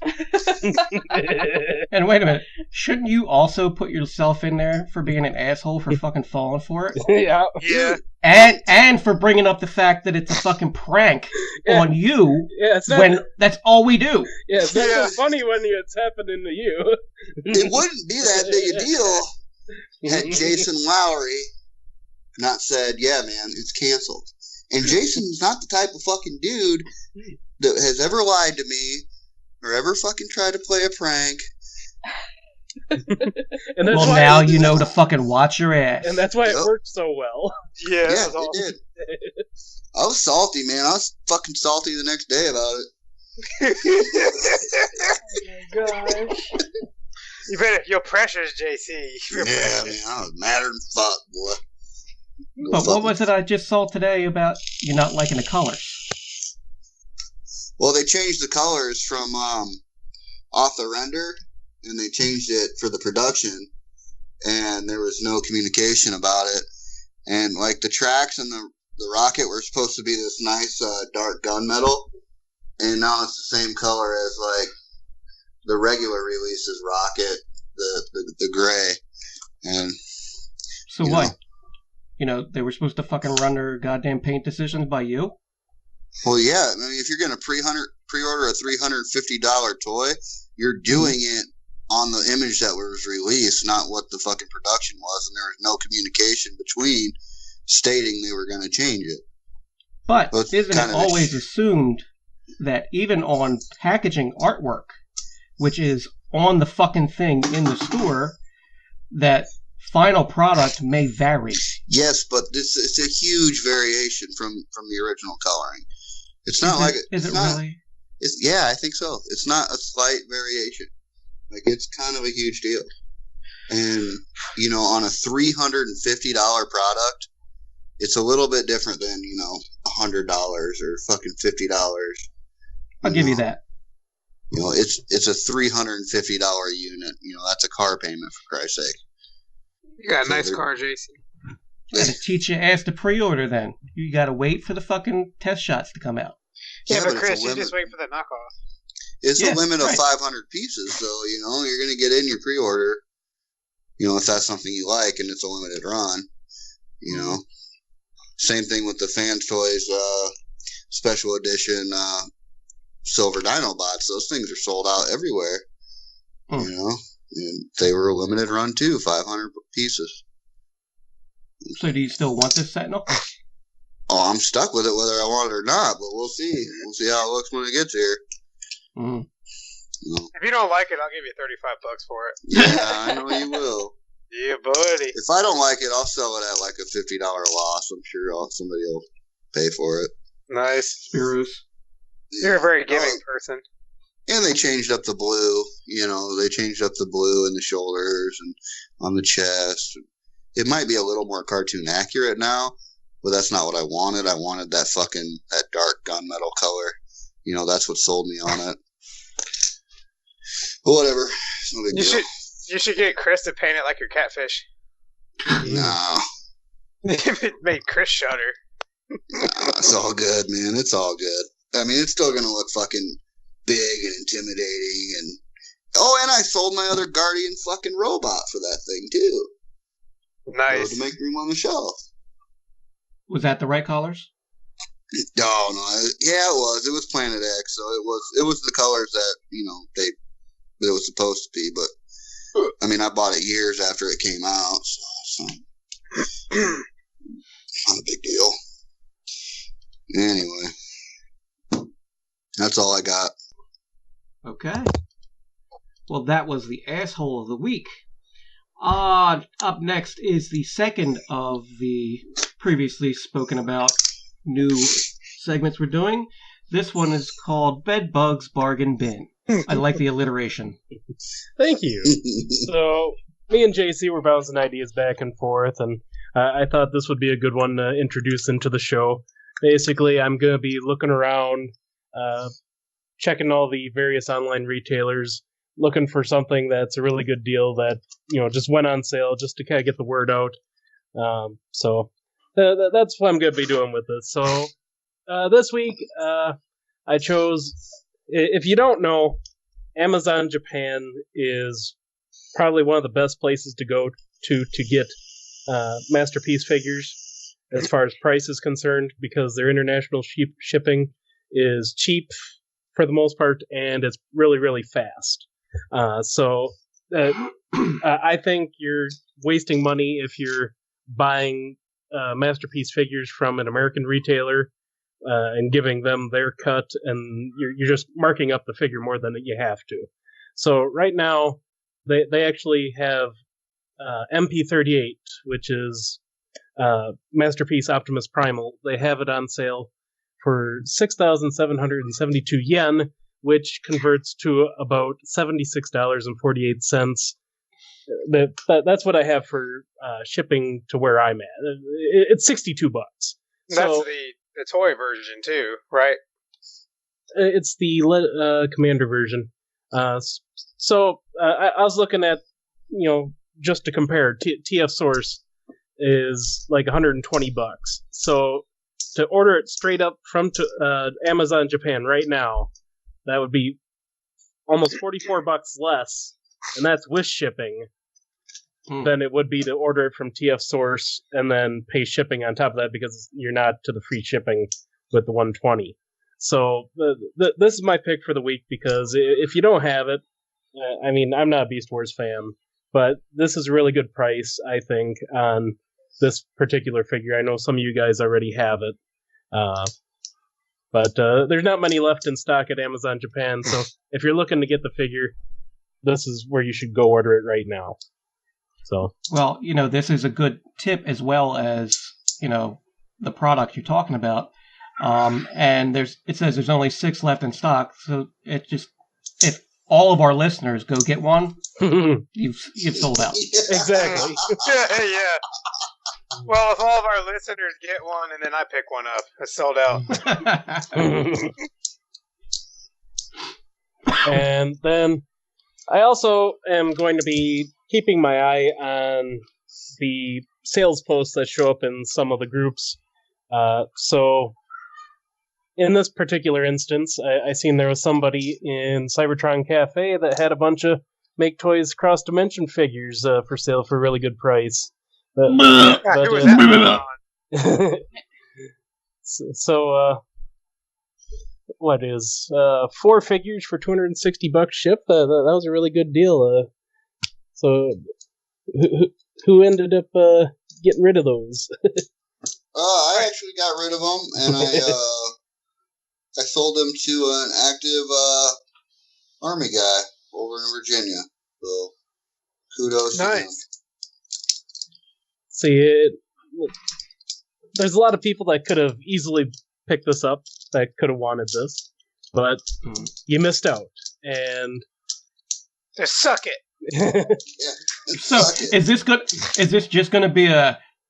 And wait a minute, shouldn't you also put yourself in there for being an asshole for fucking falling for it? Yeah. And for bringing up the fact that it's a fucking prank on you when that's all we do. Yeah, it's not so funny when it's happening to you. It wouldn't be that big a deal had Jason Lowry not said, yeah, man, it's canceled. And Jason's not the type of fucking dude that has ever lied to me or ever fucking tried to play a prank. And that's Well, why now you know to fucking watch your ass. and that's why it worked so well. Yeah, Yeah, that was awesome. it did. I was salty, man. I was fucking salty the next day about it. Oh my gosh. You better, you're precious, JC. You're Yeah, precious. man. I was madder than fuck, boy. But what was it I just saw today about you not liking the colors? Well, they changed the colors from off the render, and they changed it for the production, and there was no communication about it. And like the tracks and the rocket were supposed to be this nice dark gunmetal, and now it's the same color as like the regular releases rocket, the gray. And So you what? know. You know, they were supposed to fucking run their goddamn paint decisions by you? Well, yeah. I mean, if you're gonna pre-order a $350 toy, you're doing it on the image that was released, not what the fucking production was, and there was no communication between stating they were going to change it. But Well, it's isn't kind it of always assumed that even on packaging artwork, which is on the fucking thing in the store, that final product may vary? Yes, but it's a huge variation from the original coloring. It's not like Is it's it not, really? Yeah, I think so. It's not a slight variation. Like, it's kind of a huge deal. And, you know, on a $350 product, it's a little bit different than, you know, $100 or fucking $50. I'll give you that. You know, it's a $350 unit. You know, that's a car payment, for Christ's sake. You got a So nice they're- car, JC. You gotta teach your ass to pre-order then. You gotta wait for the fucking test shots to come out. Yeah, but it's a Chris, you limit. just wait for the knockoff. It's Yeah, a limit of right. 500 pieces, so, you know, you're going to get in your pre-order, you know, if that's something you like, and it's a limited run, you know. Same thing with the Fans Toys special edition Silver Dinobots. Those things are sold out everywhere, you know. And they were a limited run, too, 500 pieces. So do you still want this Sentinel? Oh, I'm stuck with it whether I want it or not, but we'll see. We'll see how it looks when it gets here. Mm. You know. If you don't like it, I'll give you $35 for it. Yeah, I know you will. Yeah, buddy. If I don't like it, I'll sell it at like a $50 loss. I'm sure somebody will pay for it. Nice. Spiros. You're a very giving Oh, person. and they changed up the blue. You know, they changed up the blue in the shoulders and on the chest. It might be a little more cartoon accurate now, but that's not what I wanted. I wanted that dark gunmetal color. You know, that's what sold me on it. But whatever. It's no big deal. You should get Chris to paint it like your catfish. No. It made Chris shudder. It's all good, man. It's all good. I mean, it's still going to look fucking big and intimidating. And I sold my other Guardian fucking robot for that thing, too. Nice. To make room on the shelf. Was that the right colors? No. Yeah, it was. It was Planet X, so it was the colors that, you know, it was supposed to be, but I mean, I bought it years after it came out, so not a big deal. Anyway, that's all I got. Okay. Well, that was the asshole of the week. Up next is the second of the previously spoken about new segments we're doing. This one is called Bedbugs Bargain Bin. I like the alliteration. Thank you. So, me and JC were bouncing ideas back and forth, and I thought this would be a good one to introduce into the show. Basically, I'm going to be looking around, checking all the various online retailers, looking for something that's a really good deal that, you know, just went on sale just to kind of get the word out. So that's what I'm going to be doing with this. So this week, I chose, if you don't know, Amazon Japan is probably one of the best places to go to get Masterpiece figures as far as price is concerned, because their international shipping is cheap for the most part, and it's really, really fast. So I think you're wasting money if you're buying Masterpiece figures from an American retailer and giving them their cut, and you're just marking up the figure more than you have to. So right now, they actually have MP38, which is Masterpiece Optimus Primal. They have it on sale for 6,772 yen, which converts to about $76.48. That's what I have for shipping to where I'm at. It's $62. That's the toy version too, right? It's the Commander version. So I was looking at, just to compare, TF Source is like $120. So to order it straight up from Amazon Japan right now, that would be almost $44 less, and that's with shipping, than it would be to order it from TF Source and then pay shipping on top of that, because you're not to the free shipping with the 120. So this is my pick for the week, because if you don't have it, I mean, I'm not a Beast Wars fan, but this is a really good price, I think, on this particular figure. I know some of you guys already have it, but there's not many left in stock at Amazon Japan, so if you're looking to get the figure, this is where you should go order it right now. So, well, this is a good tip, as well as, the product you're talking about. And it says there's only 6 left in stock, so if all of our listeners go get one, you've sold out. Exactly. Yeah. Well, if all of our listeners get one and then I pick one up, it's sold out. And then I also am going to be keeping my eye on the sales posts that show up in some of the groups. So in this particular instance, I seen there was somebody in Cybertron Cafe that had a bunch of Make Toys Cross Dimension figures for sale for a really good price. So what is 4 figures for $260 ship? That was a really good deal. So who ended up getting rid of those? I actually got rid of them, and I sold them to an active Army guy over in Virginia. So kudos to him. See, there's a lot of people that could have easily picked this up, that could have wanted this, but you missed out. And just suck it. So is this just going to be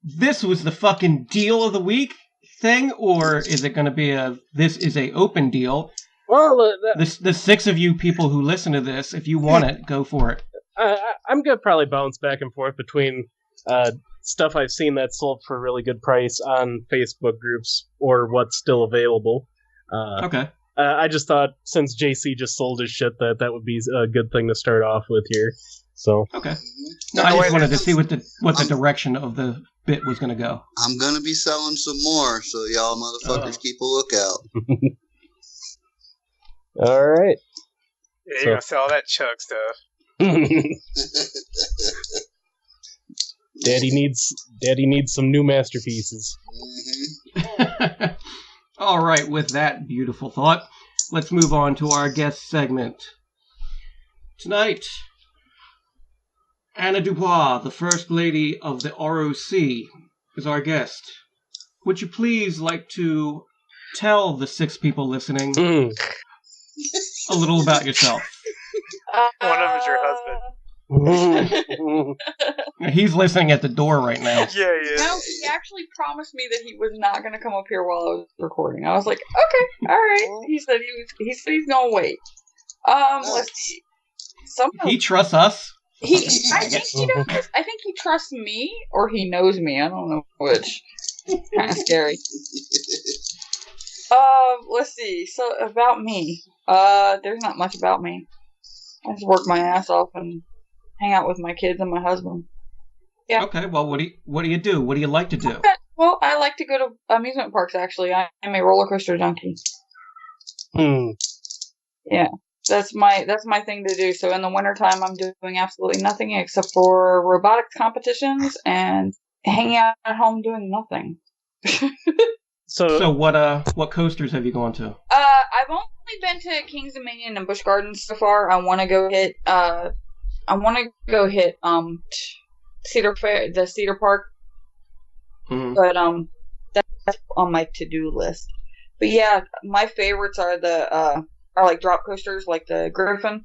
this was the fucking deal of the week thing, or is it going to be this is a open deal? Well, the 6 of you people who listen to this, if you want it, go for it. I'm going to probably bounce back and forth between stuff I've seen that's sold for a really good price on Facebook groups or what's still available. Okay. I just thought, since JC just sold his shit, that would be a good thing to start off with here. So okay. No, I just wanted to see what the direction of the bit was going to go. I'm going to be selling some more, so y'all motherfuckers keep a lookout. All right. Yeah, you're going to sell all that chug stuff. Daddy needs some new masterpieces. Mm-hmm. All right, with that beautiful thought, let's move on to our guest segment. Tonight, Anna Dubois, the First Lady of the ROC, is our guest. Would you please like to tell the 6 people listening a little about yourself? One of them is your husband. He's listening at the door right now. Yeah. No, he actually promised me that he was not going to come up here while I was recording. I was like, okay, all right. He said he's going to wait. Let's see. He trusts us. I think he does. I think he trusts me, or he knows me. I don't know which. Kind of scary. Let's see. So about me, there's not much about me. I just work my ass off and hang out with my kids and my husband. Yeah. Okay. Well, what do you do? What do you like to do? Okay. Well, I like to go to amusement parks. Actually, I'm a roller coaster junkie. Yeah, that's my thing to do. So in the wintertime, I'm doing absolutely nothing except for robotics competitions and hanging out at home doing nothing. So what coasters have you gone to? I've only been to King's Dominion and Busch Gardens so far. I want to go hit the Cedar Park. Mm-hmm. But that's on my to-do list. But yeah, my favorites are like drop coasters, like the Griffin.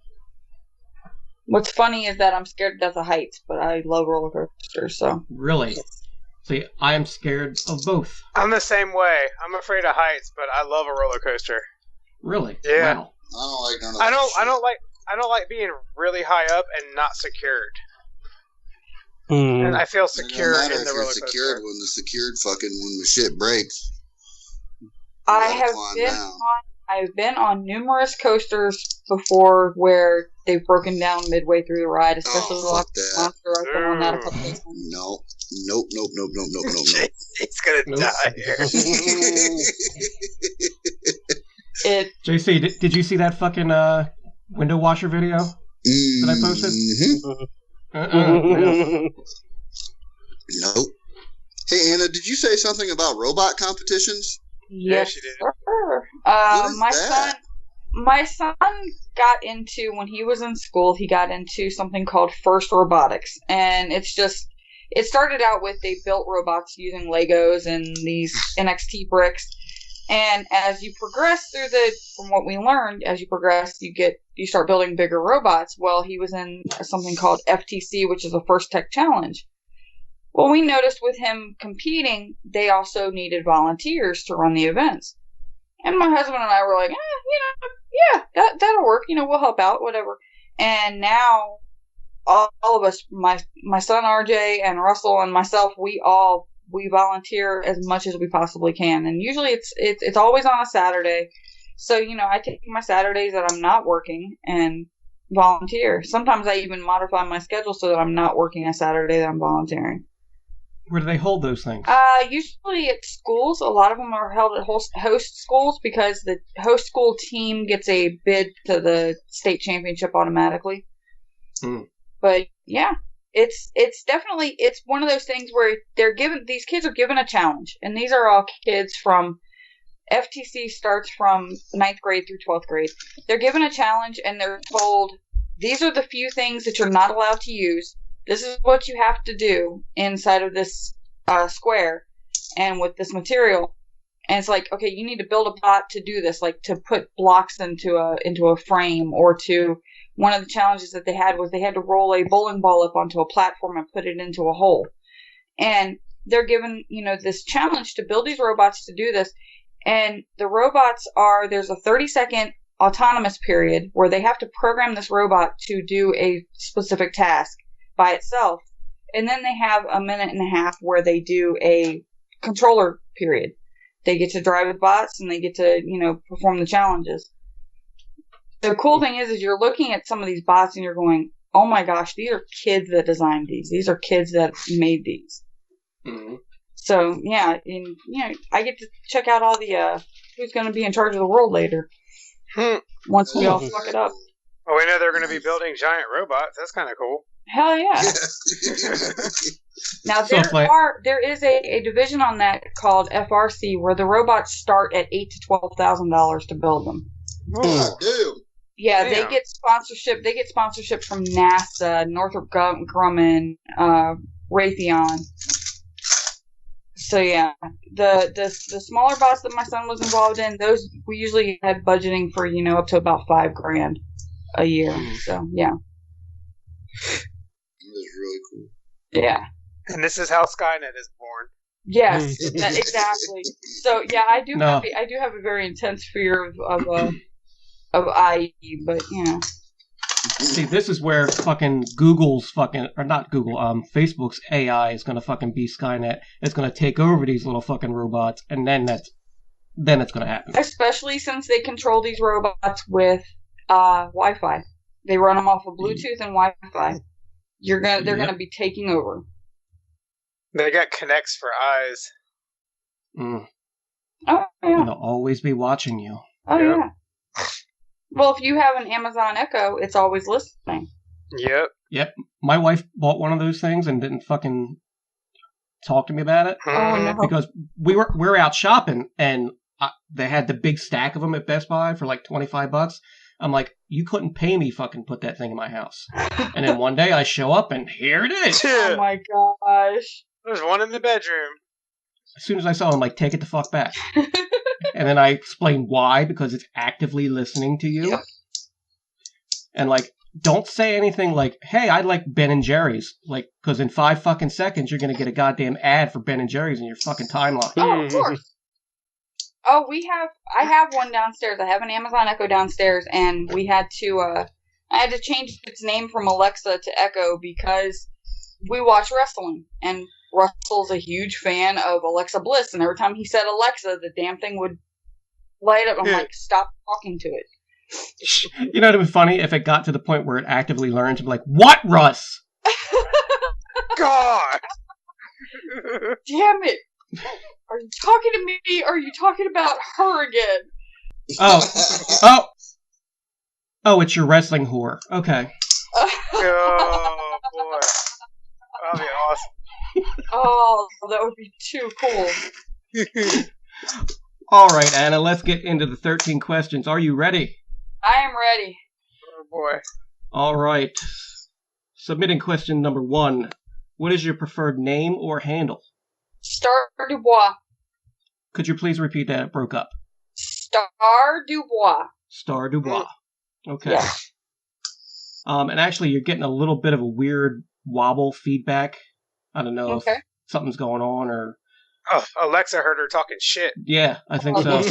What's funny is that I'm scared to death of heights, but I love roller coasters. So really, see, I am scared of both. I'm the same way. I'm afraid of heights, but I love a roller coaster. Really? Yeah. Wow. I don't like none of that shit. I don't like being really high up and not secured. Mm. And I feel It secure doesn't matter in if the you're roller secured coaster. when the shit breaks. I've been on numerous coasters before where they've broken down midway through the ride, especially the fuck that. Monster. I've been on that a couple of times. Nope. He's gonna die here. JC, did you see that fucking window washer video that I posted? Mm-hmm. Nope. Hey, Anna, did you say something about robot competitions? Yes, she did. sir. What is My that? my son got into, when he was in school, he got into something called First Robotics, and it started out with they built robots using Legos and these NXT bricks. And as you progress through from what we learned, as you progress, you start building bigger robots. Well, he was in something called FTC, which is a First Tech Challenge. Well, we noticed with him competing, they also needed volunteers to run the events. And my husband and I were like, that'll work. We'll help out, whatever. And now all of us, my son RJ and Russell and myself, we volunteer as much as we possibly can, and usually it's always on a Saturday. So I take my Saturdays that I'm not working and volunteer. Sometimes I even modify my schedule so that I'm not working a Saturday that I'm volunteering. Where do they hold those things? Usually at schools. A lot of them are held at host schools because the host school team gets a bid to the state championship automatically. Mm. But yeah. It's definitely, it's one of those things where these kids are given a challenge, and these are all kids from, FTC starts from 9th grade through 12th grade. They're given a challenge and they're told, these are the few things that you're not allowed to use. This is what you have to do inside of this square and with this material. And it's like, okay, you need to build a bot to do this, like to put blocks into a frame, or to, one of the challenges that they had was they had to roll a bowling ball up onto a platform and put it into a hole. And they're given, this challenge to build these robots to do this. And the robots there's a 30-second autonomous period where they have to program this robot to do a specific task by itself. And then they have a minute and a half where they do a controller period. They get to drive with bots and they get to, perform the challenges. The cool thing is you're looking at some of these bots and you're going, oh my gosh, these are kids that designed these. These are kids that made these. Mm-hmm. So, yeah, and, I get to check out all the, who's going to be in charge of the world later. Once we all fuck it up. Well, we know they're going to be building giant robots. That's kind of cool. Hell yeah. Now, there is a division on that called FRC where the robots start at $8,000 to $12,000 to build them. Oh, dude. Yeah, they get sponsorship. They get sponsorship from NASA, Northrop Grumman, Raytheon. So yeah, the smaller bots that my son was involved in, those we usually had budgeting for up to about $5,000 a year. So yeah, That was really cool. yeah. And this is how Skynet is born. Yes, exactly. So yeah, I do have a very intense fear of IE, but See, this is where fucking Facebook's AI is gonna fucking be Skynet. It's gonna take over these little fucking robots, and then it's gonna happen. Especially since they control these robots with Wi-Fi. They run them off of Bluetooth and Wi-Fi. They're gonna be taking over. They got connects for eyes. Mm. Oh yeah. They'll always be watching you. Oh Yep. yeah. Well, if you have an Amazon Echo, it's always listening. Yep. Yep. My wife bought one of those things and didn't fucking talk to me about it. Oh no. Because we were out shopping, and they had the big stack of them at Best Buy for like $25. I'm like, you couldn't pay me fucking put that thing in my house. And then one day I show up, and here it is. Oh my gosh. There's one in the bedroom. As soon as I saw it, I'm like, take it the fuck back. And then I explain why, because it's actively listening to you. Yep. And like, don't say anything like, hey, I like Ben & Jerry's. Like, because in 5 fucking seconds, you're going to get a goddamn ad for Ben & Jerry's in your fucking timeline. Oh, of course. Oh, I have one downstairs. I have an Amazon Echo downstairs, and I had to change its name from Alexa to Echo because we watch wrestling, and Russell's a huge fan of Alexa Bliss, and every time he said Alexa, the damn thing would light up. I'm like, stop talking to it. You know, it would be funny if it got to the point where it actively learns and be like, what, Russ? God! Damn it! Are you talking to me, or are you talking about her again? Oh, it's your wrestling whore. Okay. Oh, boy. That'd be awesome. Oh, that would be too cool. All right, Anna, let's get into the 13 questions. Are you ready? I am ready. Oh, boy. All right. Submitting question number 1. What is your preferred name or handle? Star Dubois. Could you please repeat that? It broke up. Star Dubois. Star Dubois. Okay. Yeah. And actually, you're getting a little bit of a weird wobble feedback. I don't know if something's going on or... Oh, Alexa heard her talking shit. Yeah, I think so.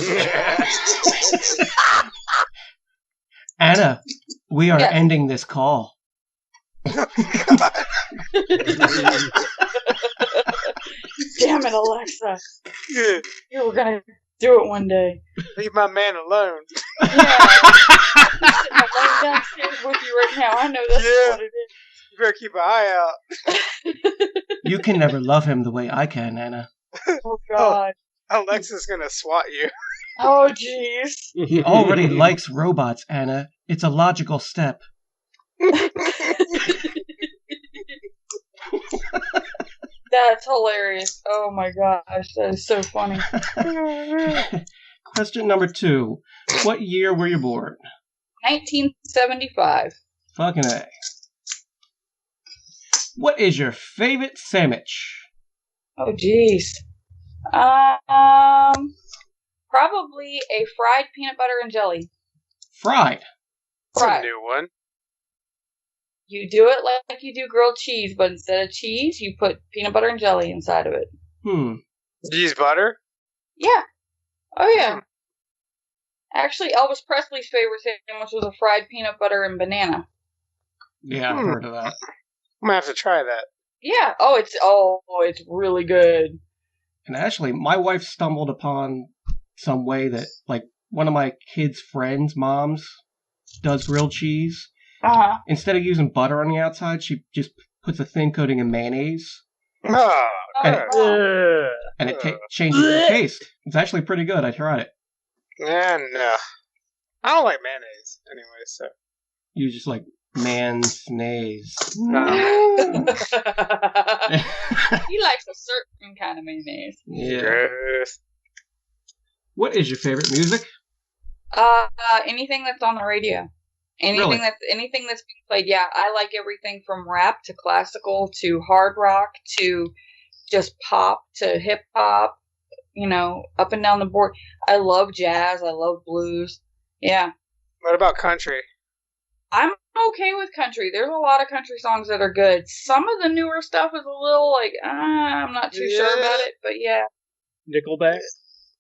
Anna, we are ending this call. Damn it, Alexa. You were going to do it one day. Leave my man alone. Yeah. I'm sitting alone downstairs with you right now. I know that's what it is. You better keep an eye out. You can never love him the way I can, Anna. Oh, God. Alexa's going to swat you. Oh, jeez. He already likes robots, Anna. It's a logical step. That's hilarious. Oh my gosh, that is so funny. Question number 2. What year were you born? 1975. Fucking A. What is your favorite sandwich? Oh jeez. Probably a fried peanut butter and jelly. Fried? That's a new one. You do it like you do grilled cheese, but instead of cheese, you put peanut butter and jelly inside of it. Do you use butter? Yeah. Oh, yeah. Actually, Elvis Presley's favorite sandwich was a fried peanut butter and banana. Yeah, I've heard of that. I'm going to have to try that. Yeah. It's really good. And actually, my wife stumbled upon some way that, like, one of my kids' friends' moms does grilled cheese. Uh-huh. Instead of using butter on the outside, she just puts a thin coating of mayonnaise. Oh, and it changes the taste. It's actually pretty good. I tried it. Yeah, no. I don't like mayonnaise anyway, so. You just like mayonnaise. He likes a certain kind of mayonnaise. Yeah. What is your favorite music? Anything that's on the radio. Anything that's being played. Yeah, I like everything from rap to classical to hard rock to just pop to hip hop. You know, up and down the board. I love jazz. I love blues. Yeah. What about country? I'm okay with country. There's a lot of country songs that are good. Some of the newer stuff is a little like, I'm not too sure about it, but yeah. Nickelback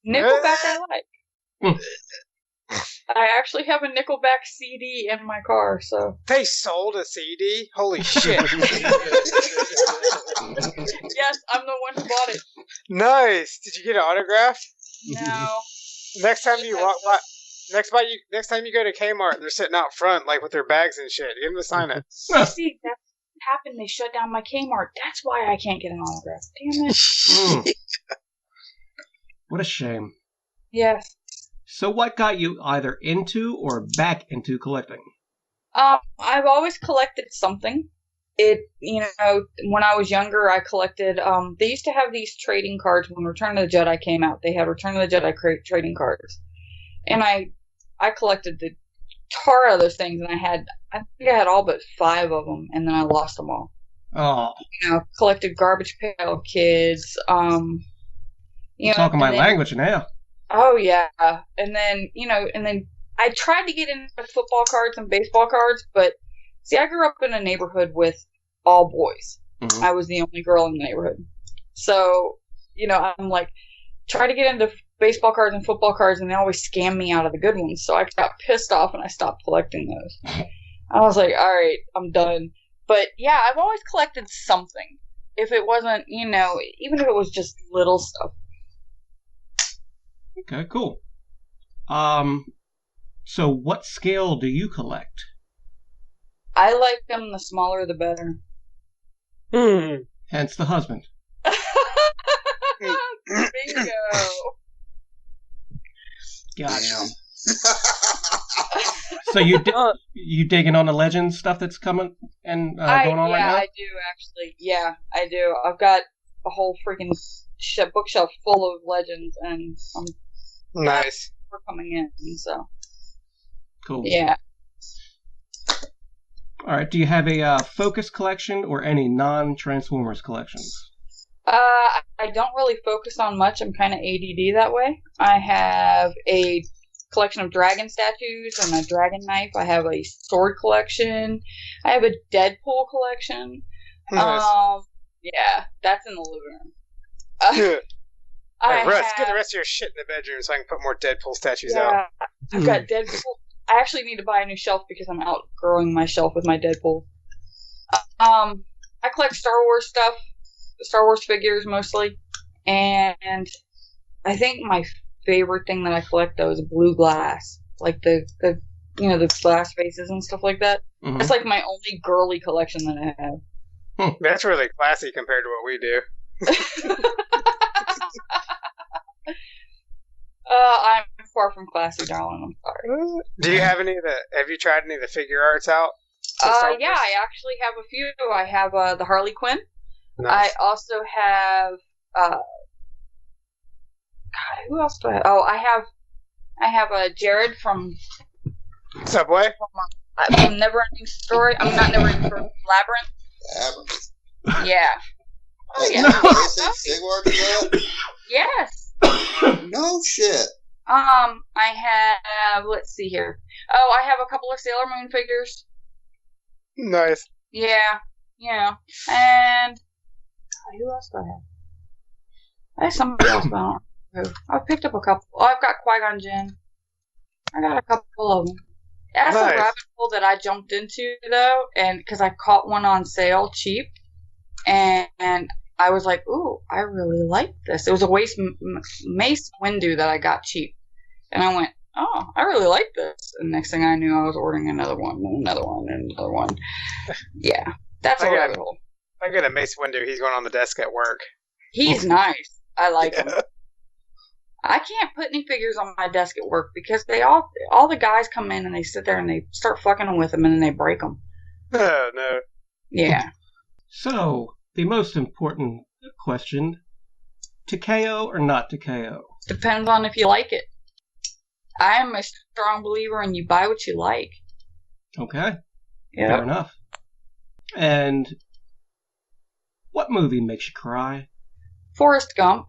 I like. I actually have a Nickelback CD in my car, so. They sold a CD? Holy shit. Yes, I'm the one who bought it. Nice. Did you get an autograph? No. Next time you walk by, next time you go to Kmart, they're sitting out front, like with their bags and shit. Get them to sign it. See, that's what happened. They shut down my Kmart. That's why I can't get an autograph. Damn it. What a shame. Yes. So what got you either into or back into collecting? I've always collected something. when I was younger, I collected, they used to have these trading cards when Return of the Jedi came out. They had Return of the Jedi trading cards. And I collected the tar out of those things, and I think I had all but 5 of them, and then I lost them all. Oh. Collected Garbage Pail Kids, talking my language now. Oh, yeah. And then I tried to get into football cards and baseball cards, but see, I grew up in a neighborhood with all boys. Mm-hmm. I was the only girl in the neighborhood. So, I'm like, try to get into baseball cards and football cards, and they always scam me out of the good ones. So I got pissed off and I stopped collecting those. I was like, all right, I'm done. But yeah, I've always collected something. If it wasn't, even if it was just little stuff. Okay, cool. So what scale do you collect? I like them the smaller the better. Hence the husband. Bingo. Gotcha. So you digging on the Legends stuff that's coming and going on right now? Yeah, I do actually. Yeah, I do. I've got a whole freaking bookshelf full of Legends, and nice. We're coming in, so cool. Yeah. All right. Do you have a Focus collection or any non-Transformers collections? I don't really focus on much. I'm kind of ADD that way. I have a collection of dragon statues and a dragon knife. I have a sword collection. I have a Deadpool collection. Nice. Yeah, that's in the living room. Get the rest of your shit in the bedroom so I can put more Deadpool statues out. I've got Deadpool. I actually need to buy a new shelf because I'm outgrowing my shelf with my Deadpool. I collect Star Wars stuff, Star Wars figures mostly, and I think my favorite thing that I collect though is blue glass, like the glass faces and stuff like that. Mm-hmm. That's like my only girly collection that I have. That's really classy compared to what we do. I'm far from classy, darling. I'm sorry. Do you have have you tried any of the figure arts out? Yeah, I actually have a few. I have the Harley Quinn. Nice. I also have God, who else do I have? Oh, I have Jared from Subway. From Neverending Story. I'm not Neverending Story. Labyrinth. Yeah. Oh yeah. Yes. No shit. I have. Let's see here. Oh, I have a couple of Sailor Moon figures. Nice. Yeah. And who else do I have? I have somebody else, but I don't know who. I picked up a couple. Oh, I've got Qui-Gon Jinn. I got a couple of them. That's a rabbit hole that I jumped into, though, and because I caught one on sale cheap, and I was like, ooh, I really like this. It was a Mace Windu that I got cheap, and I went, oh, I really like this. And next thing I knew, I was ordering another one, and another one, and another one. Yeah, that's a rabbit hole. I get a Mace Windu. He's going on the desk at work. He's nice. I like him. I can't put any figures on my desk at work because all the guys come in and they sit there and they start fucking with them and then they break them. Oh, no. Yeah. So, the most important question, to KO or not to KO? Depends on if you like it. I am a strong believer in you buy what you like. Okay. Yeah. Fair enough. And what movie makes you cry? Forrest Gump.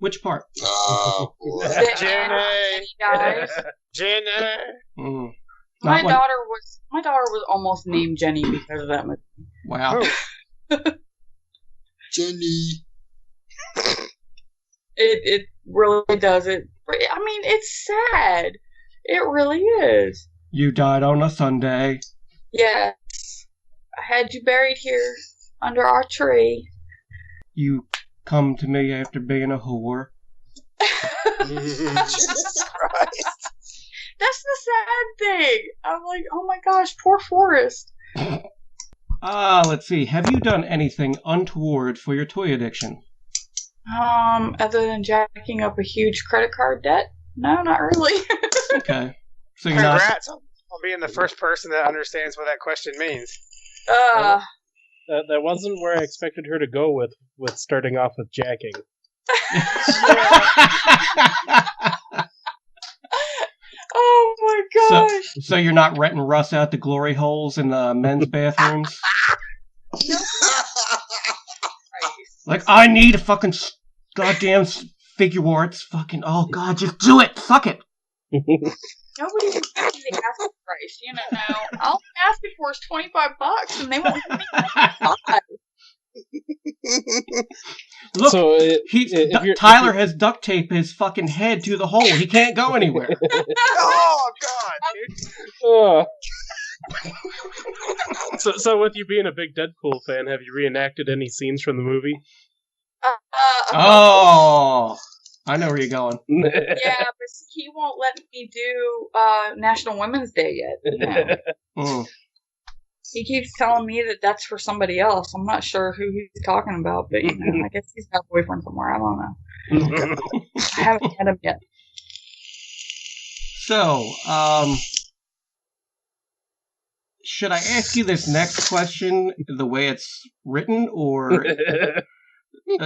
Which part? Oh, boy. Jenny. My daughter was almost named Jenny because of that movie. Wow. Jenny. It really does. I mean, it's sad. It really is. You died on a Sunday. Yes. I had you buried here under our tree. You come to me after being a whore. Jesus Christ. That's the sad thing. I'm like, oh my gosh, poor Forrest. Let's see. Have you done anything untoward for your toy addiction? Other than jacking up a huge credit card debt? No, not really. Okay. So you're Congrats on being the first person that understands what that question means. That wasn't where I expected her to go with starting off with jacking. Oh my gosh! So you're not renting Russ out the glory holes in the men's bathrooms? Like, I need a fucking goddamn figure arts. Fucking, oh god, just do it! Fuck it! Nobody's giving the asking price, you know. All I'm asking for is $25, and they won't give me $5. Look, So Tyler has duct taped his fucking head to the hole. He can't go anywhere. Oh god, dude. So with you being a big Deadpool fan, have you reenacted any scenes from the movie? Oh, I know where you're going. Yeah, but he won't let me do National Women's Day yet. You know. He keeps telling me that that's for somebody else. I'm not sure who he's talking about, but you know, I guess he's got a boyfriend somewhere. I don't know. I haven't met him yet. So, should I ask you this next question the way it's written, or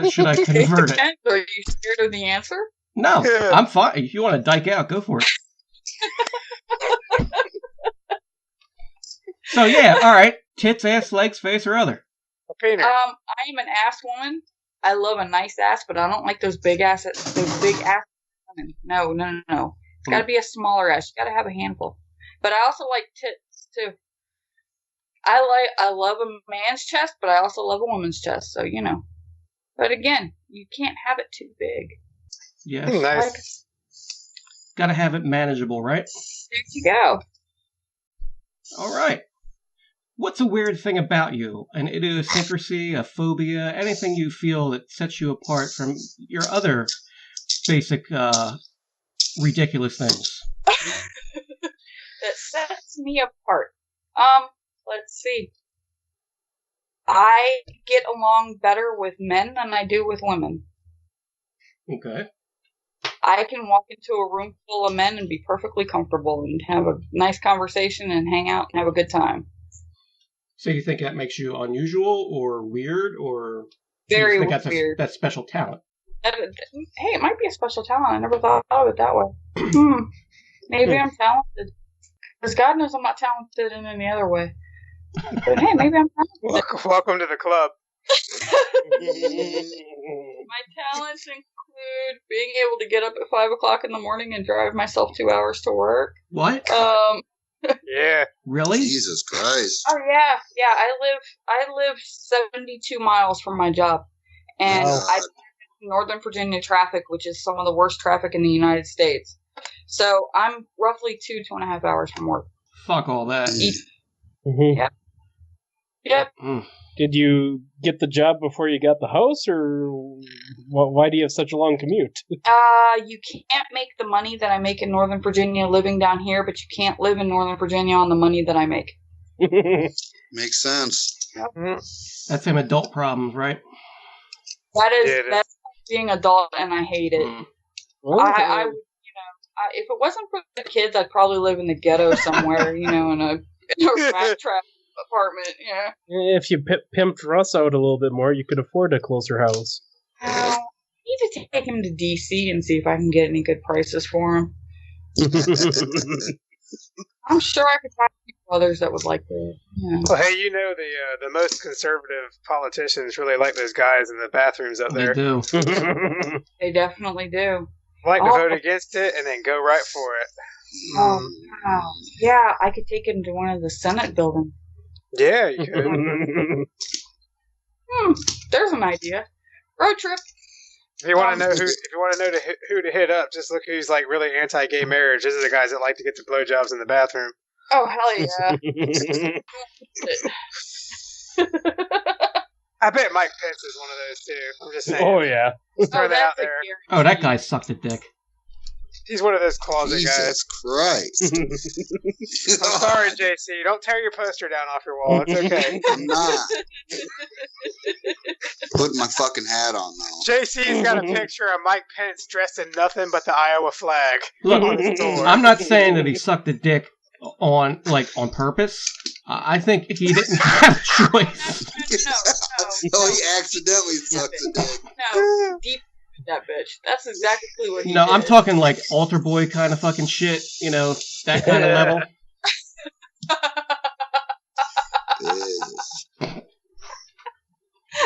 should I convert it? Are you scared of the answer? No, I'm fine. If you want to dyke out, go for it. So yeah, all right. Tits, ass, legs, face, or other. I am an ass woman. I love a nice ass, but I don't like those big ass women. No. It's got to be a smaller ass. You got to have a handful. But I also like tits too. I love a man's chest, but I also love a woman's chest. So you know. But again, you can't have it too big. Yes. Nice. Got to have it manageable, right? There you go. All right. What's a weird thing about you? An idiosyncrasy, a phobia, anything you feel that sets you apart from your other basic, ridiculous things? That sets me apart. Let's see. I get along better with men than I do with women. Okay. I can walk into a room full of men and be perfectly comfortable and have a nice conversation and hang out and have a good time. So you think that makes you unusual or weird, or very you think that's weird? That's special talent. Hey, it might be a special talent. I never thought of it that way. Maybe I'm talented. Because God knows I'm not talented in any other way. But hey, maybe I'm talented. Welcome to the club. My talents include being able to get up at 5 o'clock in the morning and drive myself 2 hours to work. What? Yeah. Really? Jesus Christ. Oh yeah. I live 72 miles from my job, and Wow. I live in Northern Virginia traffic, which is some of the worst traffic in the United States. So I'm roughly 2.5 hours from work. Fuck all that. Mm-hmm. Yeah. Yep. Did you get the job before you got the house, or why do you have such a long commute? You can't make the money that I make in Northern Virginia living down here, but you can't live in Northern Virginia on the money that I make. Makes sense. Yep. That's them adult problems, right? That's being adult, and I hate it. I would, if it wasn't for the kids, I'd probably live in the ghetto somewhere, in a fast traffic apartment. Yeah. If you pimped Russ out a little bit more, you could afford a closer house. I need to take him to DC and see if I can get any good prices for him. I'm sure I could find others that would like that. Yeah. Well, hey, the most conservative politicians really like those guys in the bathrooms up there. They do. They definitely do. Like to vote against it and then go right for it. Oh, wow. Yeah, I could take him to one of the Senate buildings. Yeah, you could. There's an idea. Road trip. If you want to know who to hit up, just look who's like really anti-gay marriage. These are the guys that like to get the blowjobs in the bathroom. Oh hell yeah! I bet Mike Pence is one of those too. I'm just saying. Oh yeah. Throw that out there. Oh, that guy sucked a dick. He's one of those closet guys. Jesus Christ. I'm sorry, JC. Don't tear your poster down off your wall. It's okay. I'm not. Putting my fucking hat on now. JC's got a picture of Mike Pence dressed in nothing but the Iowa flag. Look, on his door. I'm not saying that he sucked a dick on purpose. I think he didn't have a choice. No, he accidentally sucked a dick. No, deep that bitch. That's exactly what he No, did. I'm talking like altar boy kind of fucking shit. You know, that kind of level.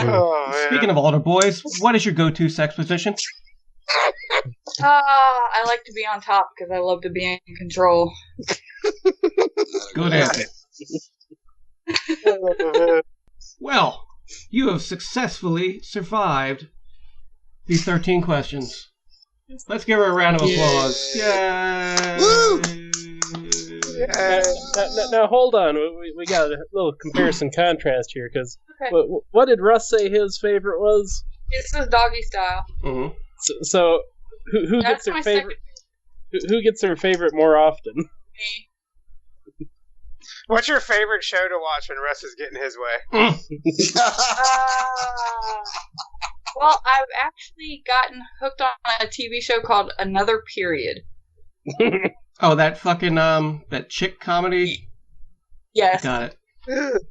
Oh, man. Speaking of altar boys, what is your go-to sex position? I like to be on top because I love to be in control. Good answer. Well, you have successfully survived these 13 questions. Let's give her a round of applause. Yay! Woo! Now hold on. We got a little comparison contrast here, because Okay. what did Russ say his favorite was? This is doggy style. Mm-hmm. So who That's gets their my favorite? Who gets their favorite more often? Me. What's your favorite show to watch when Russ is getting his way? Well, I've actually gotten hooked on a TV show called Another Period. Oh, that fucking that chick comedy. Yes. Got it.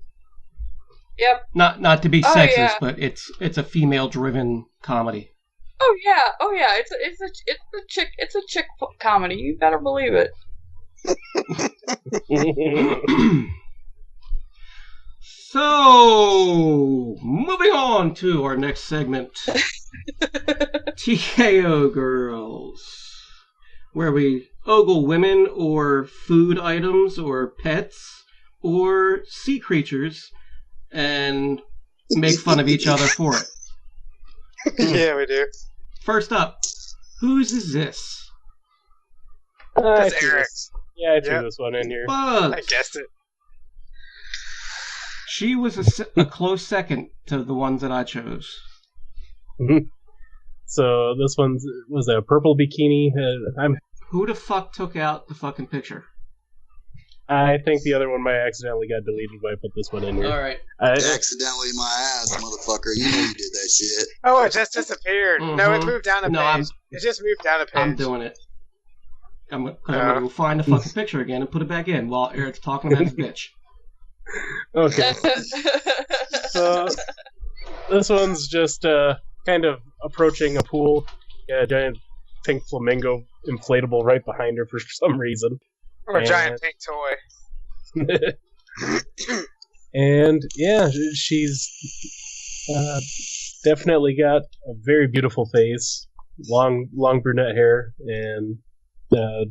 Yep. Not to be Oh, sexist, yeah. but it's a female-driven comedy. Oh yeah. It's a chick comedy. You better believe it. So, moving on to our next segment, TKO Girls, where we ogle women or food items or pets or sea creatures and make fun of each other for it. Yeah, we do. First up, whose is this? I That's threw Eric. this- Yeah, I threw Yep. this one in here. I Bugs. guessed it. She was a close second to the ones that I chose. So this one was a purple bikini. Who the fuck took out the fucking picture? I think the other one might accidentally got deleted when I put this one in here. Alright. Accidentally my ass, motherfucker. You know you did that shit. Oh, it just disappeared. No, it Mhm. moved down a No, page. It just moved down a page. I'm doing it. I'm gonna go find the fucking picture again and put it back in while Eric's talking about his bitch. Okay. So this one's just kind of approaching a pool. Yeah, a giant pink flamingo inflatable right behind her for some reason. Or a giant pink toy. And yeah, she's definitely got a very beautiful face, long brunette hair, and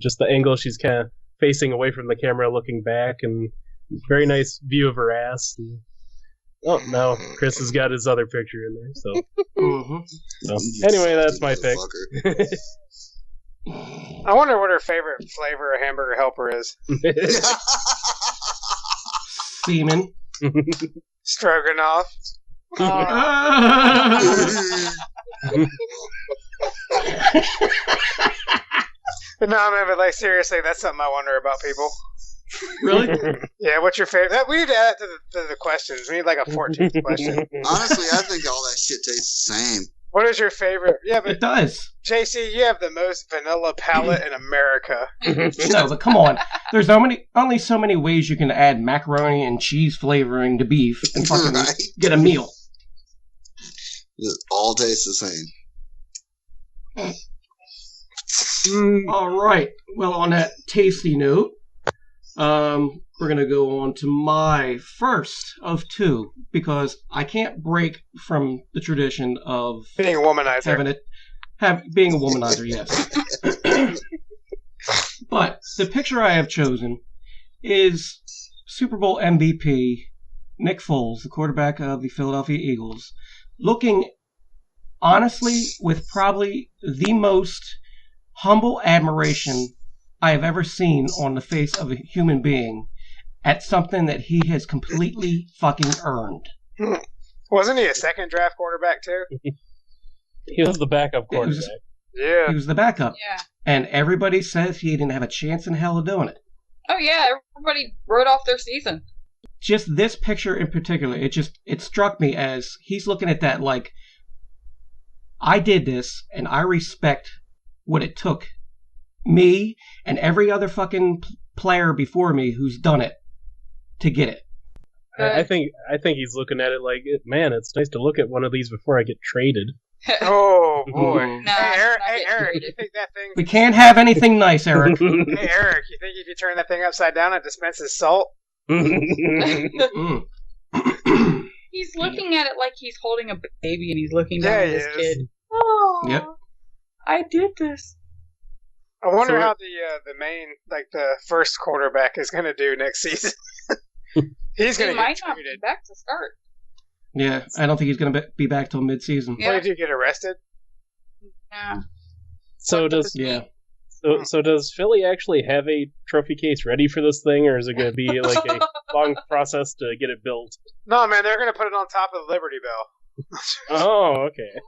just the angle she's kind of facing away from the camera, looking back, and very nice view of her ass. And, oh, now Chris has got his other picture in there. So, so anyway, that's my pick. I wonder what her favorite flavor of hamburger helper is. Semen. Stroganoff. But no, man, but like seriously, that's something I wonder about people. Really? Yeah, what's your favorite? We need to add to the questions. We need like a 14th question. Honestly, I think all that shit tastes the same. What is your favorite? Yeah, but It does. JC, you have the most vanilla palate in America. No, but come on. There's only so many ways you can add macaroni and cheese flavoring to beef and fucking Right? get a meal. It all tastes the same. All right. Well, on that tasty note, we're going to go on to my first of two, because I can't break from the tradition of Being a womanizer. being a womanizer, yes. But the picture I have chosen is Super Bowl MVP Nick Foles, the quarterback of the Philadelphia Eagles, looking honestly with probably the most humble admiration I have ever seen on the face of a human being at something that he has completely fucking earned. Wasn't he a second draft quarterback too? He was the backup quarterback. Yeah. He was the backup. Yeah. And everybody says he didn't have a chance in hell of doing it. Oh yeah, everybody wrote off their season. Just this picture in particular, it struck me as he's looking at that like, I did this and I respect what it took me and every other fucking player before me who's done it to get it. I think he's looking at it like, man, it's nice to look at one of these before I get traded. Oh boy! Mm. No, Hey Eric, you think that thing? We can't have anything nice, Eric. Hey Eric, you think if you turn that thing upside down, it dispenses salt? Mm. He's looking at it like he's holding a baby, and he's looking down Yeah, at he his is. kid. Oh, Yep. I did this. I wonder So- how the main, like the first quarterback, is going to do next season. He's He going to might get not be treated. back to start. Yeah, I don't think he's going to be back till mid-season. Yeah. What did you get arrested? Yeah. So does Yeah. so does Philly actually have a trophy case ready for this thing, or is it going to be like a long process to get it built? No, man, they're going to put it on top of the Liberty Bell. Oh, okay.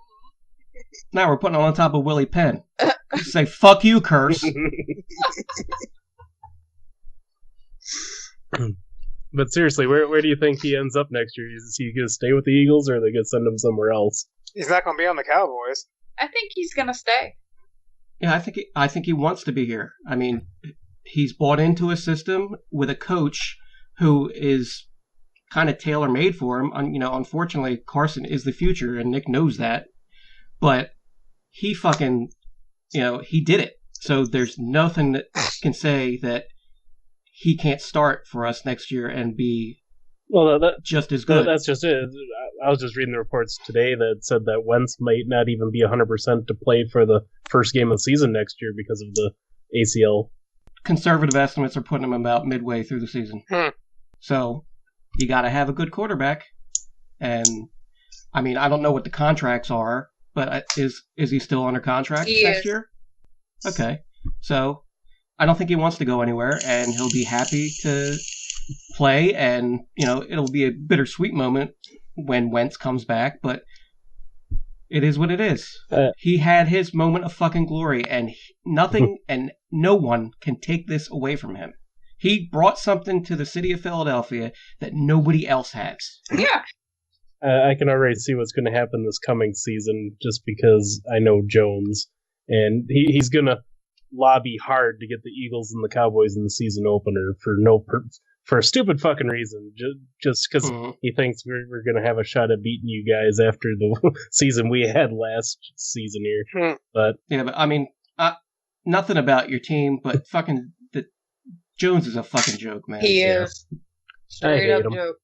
Now we're putting it on top of Willie Penn. Say, fuck you, curse. But seriously, where do you think he ends up next year? Is he going to stay with the Eagles, or are they going to send him somewhere else? He's not going to be on the Cowboys. I think he's gonna stay. Yeah, I think he wants to be here. I mean, he's bought into a system with a coach who is kind of tailor-made for him. Unfortunately, Carson is the future, and Nick knows that. But he fucking, he did it. So there's nothing that can say that he can't start for us next year and be just as good. That's just it. I was just reading the reports today that said that Wentz might not even be 100% to play for the first game of the season next year because of the ACL. Conservative estimates are putting him about midway through the season. So you got to have a good quarterback. And, I mean, I don't know what the contracts are, but is he still under contract next year? Okay. So I don't think he wants to go anywhere, and he'll be happy to play, and, it'll be a bittersweet moment when Wentz comes back, but it is what it is. He had his moment of fucking glory, and nothing and no one can take this away from him. He brought something to the city of Philadelphia that nobody else has. Yeah. I can already see what's going to happen this coming season just because I know Jones, and he's going to lobby hard to get the Eagles and the Cowboys in the season opener for a stupid fucking reason, just because he thinks we're going to have a shot at beating you guys after the season we had last season here. But I mean, nothing about your team, but fucking Jones is a fucking joke, man. He is. Straight up him. joke.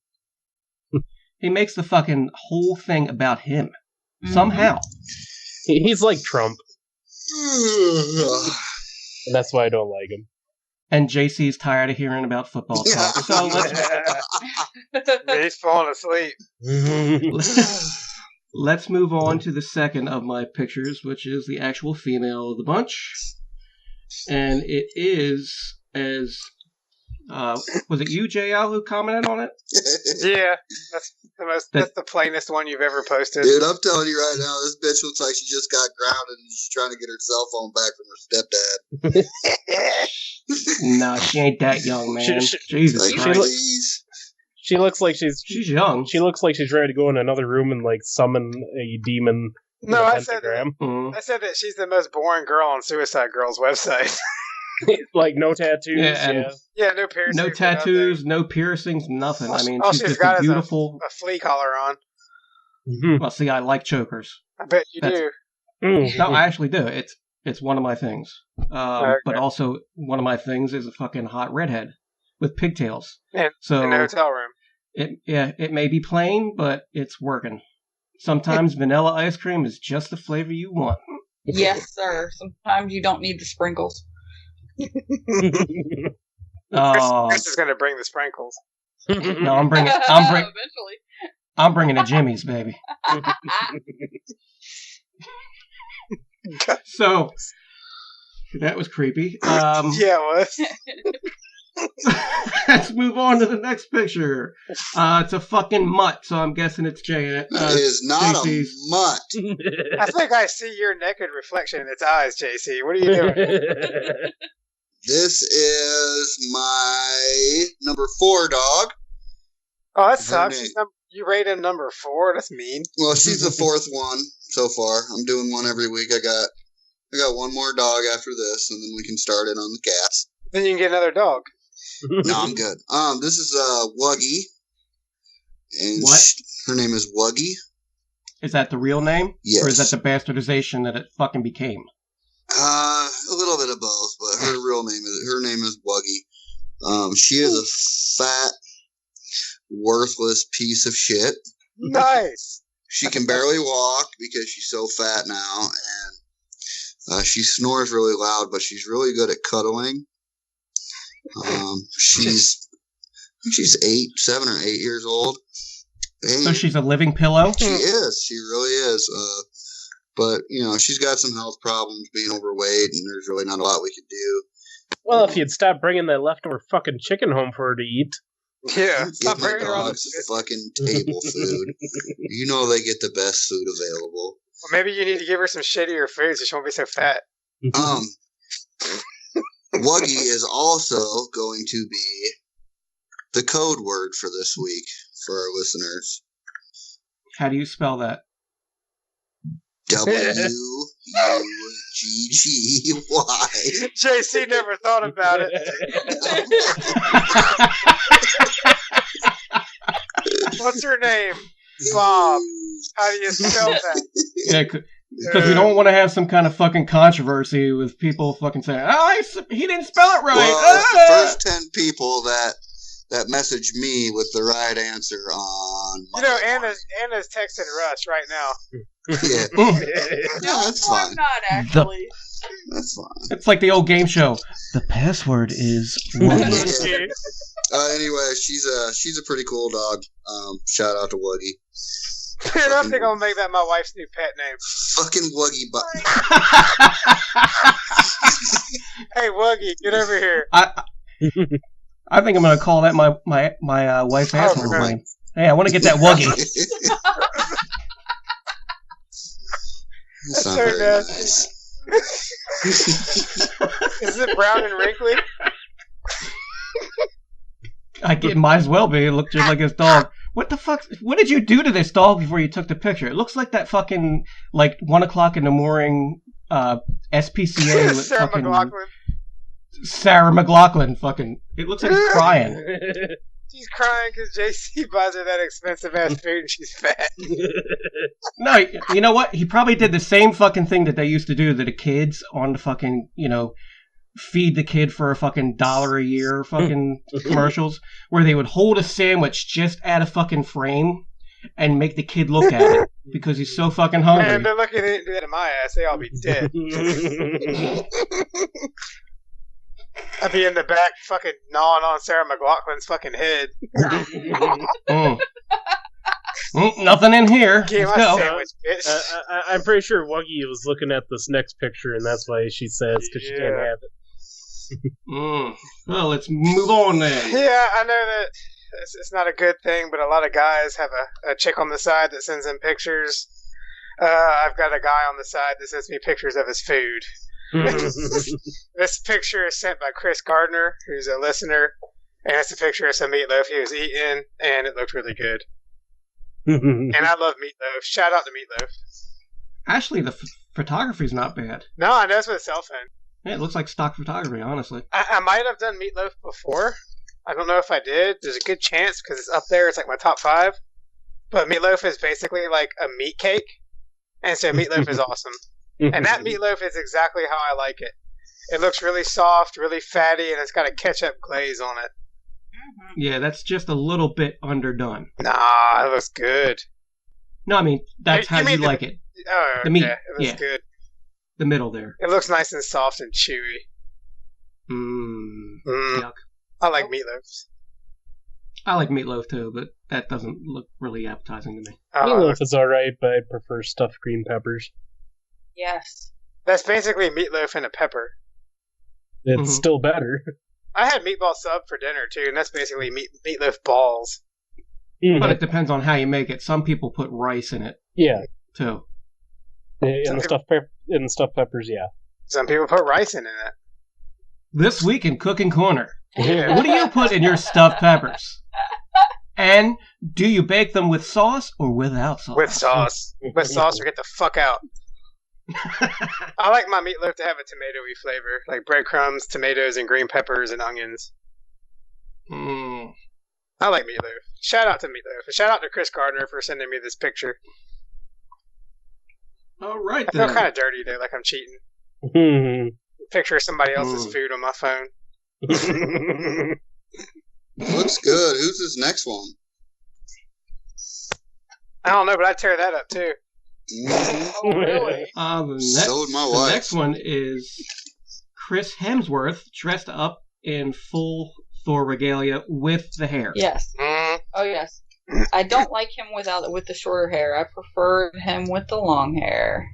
He makes the fucking whole thing about him. Somehow. He's like Trump. And that's why I don't like him. And JC's tired of hearing about football talk. So He's falling asleep. let's move on to the second of my pictures, which is the actual female of the bunch. And it is as... was it you, JL, who commented on it? Yeah, that's the plainest one you've ever posted. Dude, I'm telling you right now, this bitch looks like she just got grounded and she's trying to get her cell phone back from her stepdad. No, she ain't that young, man. Jesus like, Christ. please. She looks like she's young. She looks like she's ready to go in another room and summon a demon. No, I said that she's the most boring girl on Suicide Girls' website. Like no tattoos. Yeah, no piercings. No tattoos, no piercings, nothing. I mean, she's just got a beautiful... a flea collar on. Well, see, I like chokers. I bet you do. No, I actually do. It's one of my things. Okay. But also, one of my things is a fucking hot redhead with pigtails. In the hotel room. It may be plain, but it's working. Sometimes vanilla ice cream is just the flavor you want. Yes, sir. Sometimes you don't need the sprinkles. Chris is going to bring the sprinkles. No, I'm bringing Eventually. I'm bringing the Jimmy's, baby. So that was creepy. Yeah, it was. Let's move on to the next picture. It's a fucking mutt, so I'm guessing it's Jay. It is not JC's. a mutt. I think I see your naked reflection in its eyes, JC. What are you doing? This is my number 4 dog. Oh, that sucks. You rate him number 4? That's mean. Well, she's the 4th one so far. I'm doing one every week. I got one more dog after this, and then we can start it on the cats. Then you can get another dog. No, I'm good. This is Wuggy. And What? her name is Wuggy. Is that the real name? Yes. Or is that the bastardization that it fucking became? A little bit of both, but her name is Wuggy. She is a fat, worthless piece of shit. Nice. She can barely walk because she's so fat now, and she snores really loud, but she's really good at cuddling. She's 7 or 8 years old. And So she's a living pillow? she is. She really is. But, she's got some health problems being overweight, and there's really not a lot we could do. Well, if you'd stop bringing that leftover fucking chicken home for her to eat. Yeah. Give Stop my bringing her on the dogs fucking table food. They get the best food available. Well, maybe you need to give her some shittier food so she won't be so fat. Wuggy is also going to be the code word for this week for our listeners. How do you spell that? WUGGY. JC never thought about it. What's her name? Bob. How do you spell that? Yeah, because we don't want to have some kind of fucking controversy with people fucking saying, he didn't spell it right. Well, it's the first 10 people that message me with the right answer on Monday Anna's texting Russ right now. Yeah. Yeah, that's fine. I'm not actually. That's fine. It's like the old game show. The password is Wuggy. Anyway, she's a pretty cool dog. Shout out to Wuggy. I don't think I'll make that my wife's new pet name. Fucking Wuggy butt. Hey, Wuggy, get over here. I think I'm gonna call that my wife's asshole name. Hey, I want to get that Wuggy. That's not so very nasty. nice. Is it brown and wrinkly? It might as well be. It looked just like his dog. What the fuck? What did you do to this dog before you took the picture? It looks like that fucking 1 o'clock in the morning SPCA with Sarah fucking McLachlan. Sarah McLachlan. Fucking. It looks like he's crying. She's crying because JC buys her that expensive ass food and she's fat. No, you know what? He probably did the same fucking thing that they used to do to the kids on the fucking, feed the kid for a fucking $1 a year fucking commercials, where they would hold a sandwich just at a fucking frame and make the kid look at it because he's so fucking hungry. Man, they're lucky they didn't do that to my ass. They all be dead. I'd be in the back fucking gnawing on Sarah McLachlan's fucking head. Nothing in here. Give Let's my go. sandwich, bitch. I'm pretty sure Wuggy was looking at this next picture, and that's why she says, because she can't have it. Well, let's move on then. Yeah, I know that it's not a good thing, but a lot of guys have a chick on the side that sends them pictures. I've got a guy on the side that sends me pictures of his food. This picture is sent by Chris Gardner, who's a listener, and it's a picture of some meatloaf he was eating, and it looked really good. And I love meatloaf. Shout out to meatloaf. Actually, the photography's not bad. No, I know it's with a cell phone. Yeah, it looks like stock photography, honestly. I might have done meatloaf before. I don't know if I did. There's a good chance because it's up there. It's like my top 5. But meatloaf is basically like a meat cake, and so meatloaf is awesome. And that meatloaf is exactly how I like it. It looks really soft, really fatty, and it's got a ketchup glaze on it. Yeah, that's just a little bit underdone. Nah, it looks good. No, I mean, that's how you like it. Oh, The meat, yeah, it looks good. The middle there. It looks nice and soft and chewy. Yuck. I like meatloafs. I like meatloaf too, but that doesn't look really appetizing to me. Meatloaf is alright, but I prefer stuffed green peppers. Yes. That's basically meatloaf and a pepper. It's still better. I had meatball sub for dinner too, and that's basically meatloaf balls. But it depends on how you make it. Some people put rice in it. Yeah. Too. In the stuffed peppers, yeah. Some people put rice in it. This week in Cooking Corner. Yeah. What do you put in your stuffed peppers? And do you bake them with sauce or without sauce? With sauce. With sauce or get the fuck out. I like my meatloaf to have a tomatoey flavor, like breadcrumbs, tomatoes, and green peppers and onions. I like meatloaf. Shout out to meatloaf. Shout out to Chris Gardner for sending me this picture. All right, I feel kind of dirty though, like I'm cheating. Picture of somebody else's food on my phone. Looks good. Who's this next one? I don't know, but I'd tear that up too. Oh, really? So would my The wife. next one is Chris Hemsworth dressed up in full Thor regalia with the hair. Yes. Oh, yes. I don't like him with the shorter hair. I prefer him with the long hair.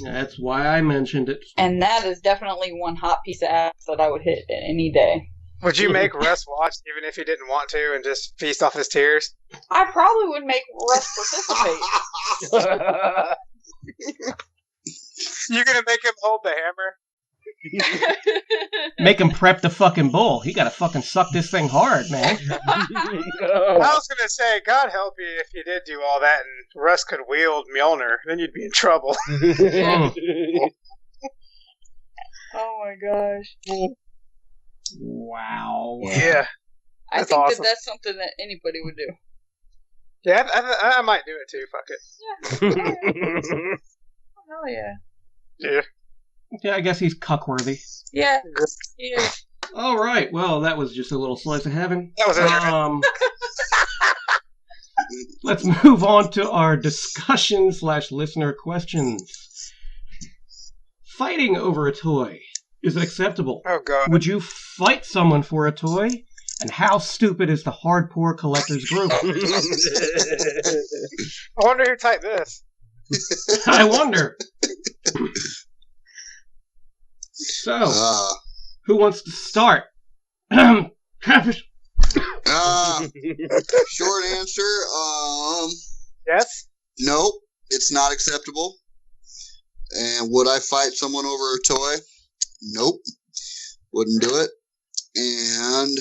That's why I mentioned it. And that is definitely one hot piece of ass that I would hit any day. Would you make Russ watch even if he didn't want to and just feast off his tears? I probably would make Russ participate. You're gonna make him hold the hammer? Make him prep the fucking bull. He gotta fucking suck this thing hard, man. I was gonna say, God help you if you did do all that and Russ could wield Mjolnir, then you'd be in trouble. Oh my gosh. Wow. Yeah. I That's think awesome. that's something that anybody would do. Yeah, I might do it too, fuck it. Hell yeah. Yeah. Yeah, I guess he's cuckworthy. Yeah, he is. All right. Well, that was just a little slice of heaven. That was it. Let's move on to our discussion/listener questions. Fighting over a toy. Is it acceptable? Oh, God. Would you fight someone for a toy? And how stupid is the hardcore collectors group? I wonder who typed this. I wonder. So, who wants to start? Short answer, Yes? nope, it's not acceptable. And would I fight someone over a toy? Nope, wouldn't do it. And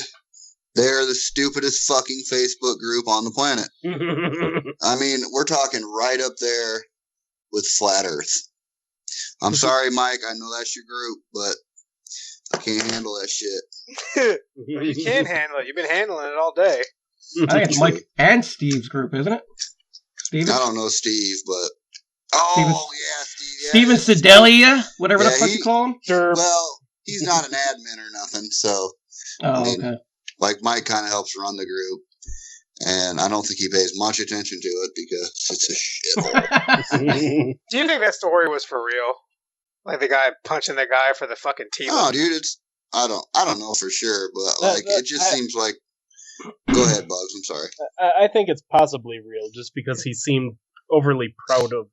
they're the stupidest fucking Facebook group on the planet. I mean, we're talking right up there with Flat Earth. I'm sorry, Mike, I know that's your group, but I can't handle that shit. You can handle it. You've been handling it all day. I think it's Mike and Steve's group, isn't it? Steven? I don't know Steve, but... Steven- Oh, yeah, Steve. Yeah, Steven Sedelia? Whatever the fuck you call him? Sure. Well, he's not an admin or nothing, so... Oh, I mean, okay. like, Mike kind of helps run the group, and I don't think he pays much attention to it because it's a shithole. Do you think that story was for real? Like the guy punching the guy for the fucking team? Oh, dude, it's... I don't know for sure, but, like, it just seems like... Go ahead, Bugs, I'm sorry. I think it's possibly real, just because he seemed overly proud of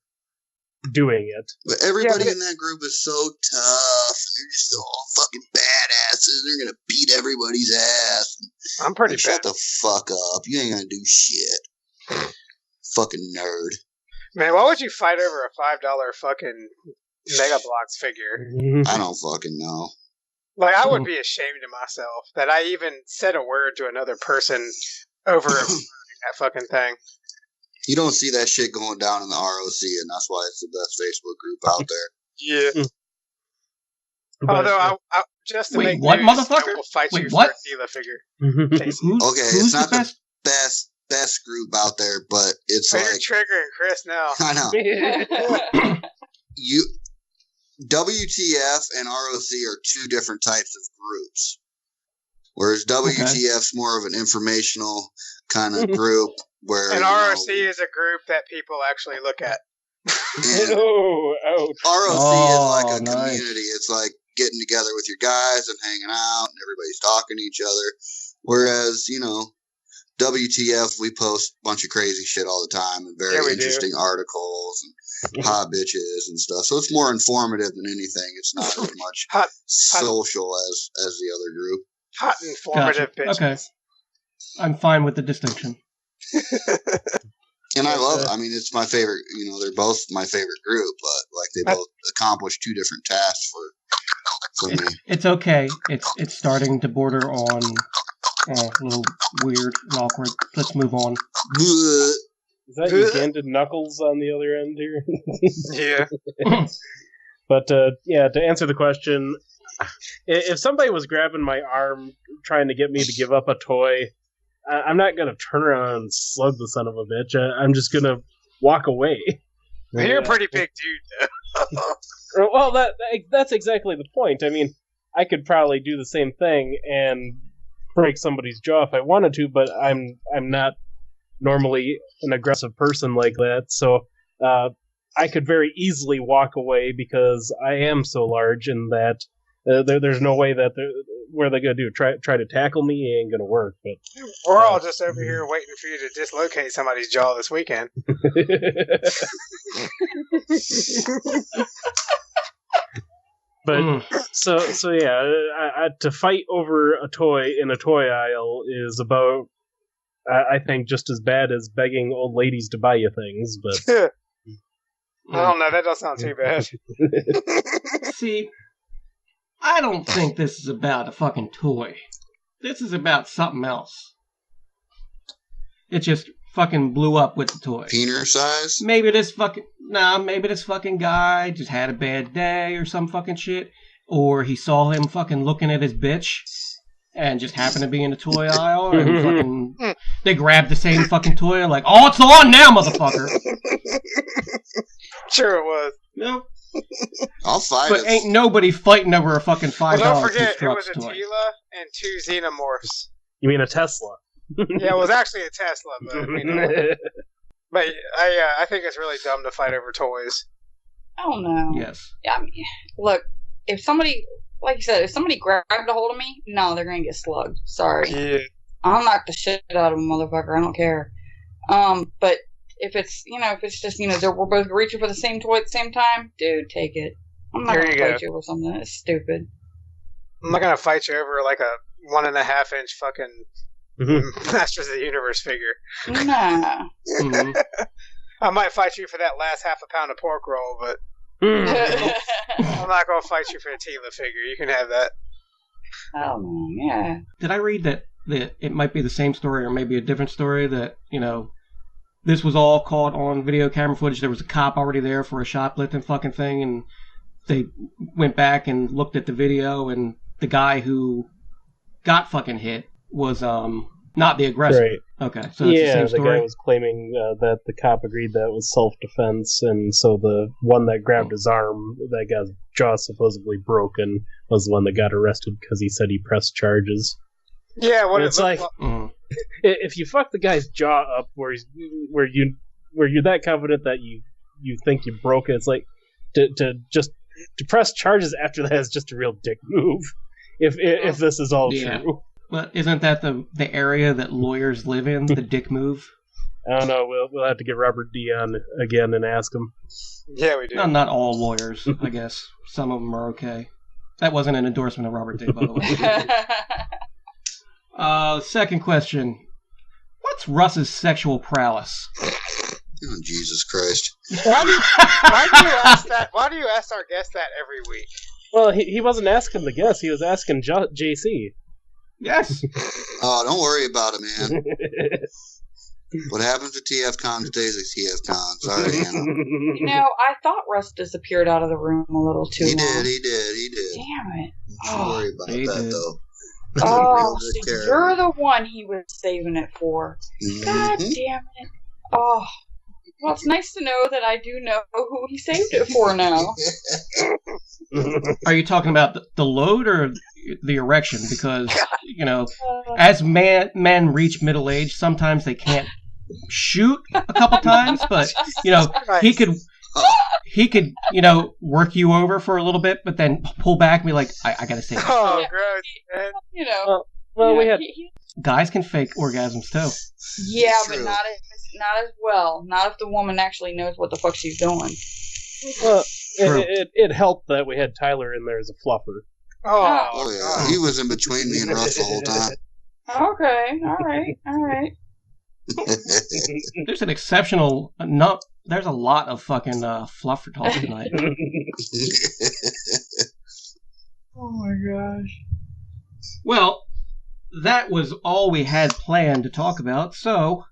doing it. But everybody in that group is so tough. They're just all fucking badasses. They're gonna beat everybody's ass. I'm pretty Shut bad. the fuck up. You ain't gonna do shit. Fucking nerd. Man, why would you fight over a $5 fucking Mega Bloks figure? I don't fucking know. Like, I would be ashamed of myself that I even said a word to another person over that fucking thing. You don't see that shit going down in the ROC, and that's why it's the best Facebook group out there. Yeah. But, Although, I just to Wait, make what, news, motherfucker? I will fight Wait, you what? for a Tila figure. Who's It's not the the best? best group out there, but it's So you're like... triggering Chris now. I know. WTF and ROC are two different types of groups. Whereas WTF's more of an informational kind of group where And ROC is a group that people actually look at. and Oh, ouch. ROC is like a nice. community. It's like getting together with your guys and hanging out and everybody's talking to each other. Whereas, WTF, we post a bunch of crazy shit all the time and very Yeah, we do. interesting articles and hot bitches and stuff. So it's more informative than anything. It's not as much Hot, social as the other group. hot informative Gotcha. bitch. Okay. I'm fine with the distinction. And I love it. I mean, it's my favorite. They're both my favorite group, but like they both accomplish two different tasks for me. It's okay. It's starting to border on a little weird and awkward. Let's move on. Is that Ugandan Knuckles on the other end here? Yeah. But yeah, to answer the question, if somebody was grabbing my arm trying to get me to give up a toy, I'm not going to turn around and slug the son of a bitch. I'm just going to walk away. You're a pretty big dude, though. Well, that's exactly the point. I mean, I could probably do the same thing and break somebody's jaw if I wanted to, but I'm not normally an aggressive person like that, so I could very easily walk away because I am so large, and that there's no way that what are they gonna do? Try to tackle me? It ain't gonna work. But we're all just over here waiting for you to dislocate somebody's jaw this weekend. But so yeah, to fight over a toy in a toy aisle is about, I think, just as bad as begging old ladies to buy you things. But I don't know. That doesn't sound too bad. See, I don't think this is about a fucking toy. This is about something else. It just fucking blew up with the toy. Penis size? Maybe this fucking guy just had a bad day or some fucking shit. Or he saw him fucking looking at his bitch and just happened to be in the toy aisle and fucking they grabbed the same fucking toy and like, oh, it's on now, motherfucker. Sure it was. Nope. I'll fight But it. ain't nobody fighting over a fucking $5 Well, don't forget, it was Construx a toy. Tila and 2 Xenomorphs. you mean a Tesla? Yeah, it was actually a Tesla, but I mean, but I think it's really dumb to fight over toys. I don't know. Yes. I mean, look, if somebody, like you said, if somebody grabbed a hold of me, no, they're gonna get slugged. Sorry. Yeah. I'll knock the shit out of a motherfucker. I don't care. But if it's, we're both reaching for the same toy at the same time, dude, take it. I'm not Here gonna you fight you over something that's stupid. I'm not gonna fight you over like a 1.5 inch fucking Masters of the Universe figure. Nah. Mm-hmm. I might fight you for that last half a pound of pork roll, but I I'm not gonna fight you for a Tila figure. You can have that. don't know. Yeah. Did I read that it might be the same story or maybe a different story that, this was all caught on video camera footage. There was a cop already there for a shoplifting fucking thing, and they went back and looked at the video, and the guy who got fucking hit was not the aggressor. Right. Okay, so it's the same story. Guy was claiming that the cop agreed that it was self-defense, and so the one that grabbed his arm, that guy's jaw supposedly broken, was the one that got arrested because he said he pressed charges. Yeah, what it's like, if you fuck the guy's jaw up where you're that confident that you think you broke it, it's like to press charges after that is just a real dick move. If this is all true. But isn't that the area that lawyers live in, the dick move? I don't know. We'll have to get Robert D on again and ask him. Yeah, we do. No, not all lawyers, I guess. Some of them are okay. That wasn't an endorsement of Robert D, by the way. Second question. What's Russ's sexual prowess? Oh, Jesus Christ. Why do you ask that? Why do you ask our guest that every week? Well, he wasn't asking the guest. He was asking JC. Yes. Oh, don't worry about it, man. What happens at TFCon stays at TFCon. Sorry, Hannah. I thought Russ disappeared out of the room a little too long. He did. Damn it. Don't worry about that, though. Oh, so you're the one he was saving it for. Mm-hmm. God damn it. Oh. Well, it's nice to know that I do know who he saved it for now. Are you talking about the load or the erection? Because, as men reach middle age, sometimes they can't shoot a couple times, but, he could, work you over for a little bit, but then pull back and be like, I gotta say. Oh, gross, man. Well, we had... Guys can fake orgasms, too. Yeah, but not as well. Not if the woman actually knows what the fuck she's doing. Well, it helped that we had Tyler in there as a fluffer. Oh yeah. He was in between me and Russ the whole time. Okay, all right. There's an exceptional... there's a lot of fucking fluffer talk tonight. Oh my gosh. Well, that was all we had planned to talk about, so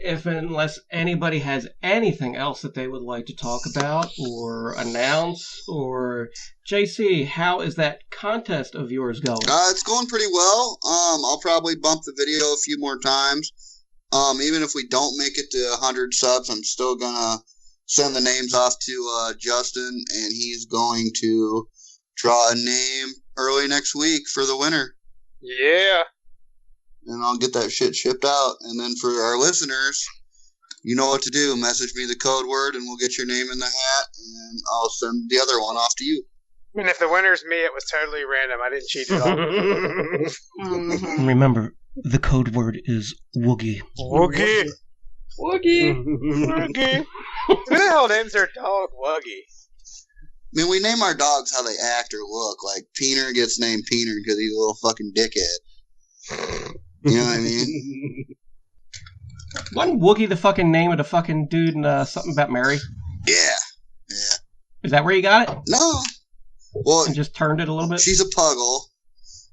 unless anybody has anything else that they would like to talk about or announce, or JC, how is that contest of yours going? It's going pretty well. I'll probably bump the video a few more times. Even if we don't make it to 100 subs, I'm still gonna send the names off to Justin, and he's going to draw a name early next week for the winner. Yeah. And I'll get that shit shipped out. And then for our listeners, you know what to do. Message me the code word, and we'll get your name in the hat, and I'll send the other one off to you. I mean, if the winner's me, it was totally random. I didn't cheat at all. Remember, the code word is Woogie. Woogie. Woogie. Woogie. Who the hell names their dog Woogie? I mean, we name our dogs how they act or look. Like, Peener gets named Peener because he's a little fucking dickhead. You know what I mean? Wasn't Woogie the fucking name of the fucking dude in Something About Mary? Yeah. Is that where you got it? No. Well, And just turned it a little bit? she's a puggle,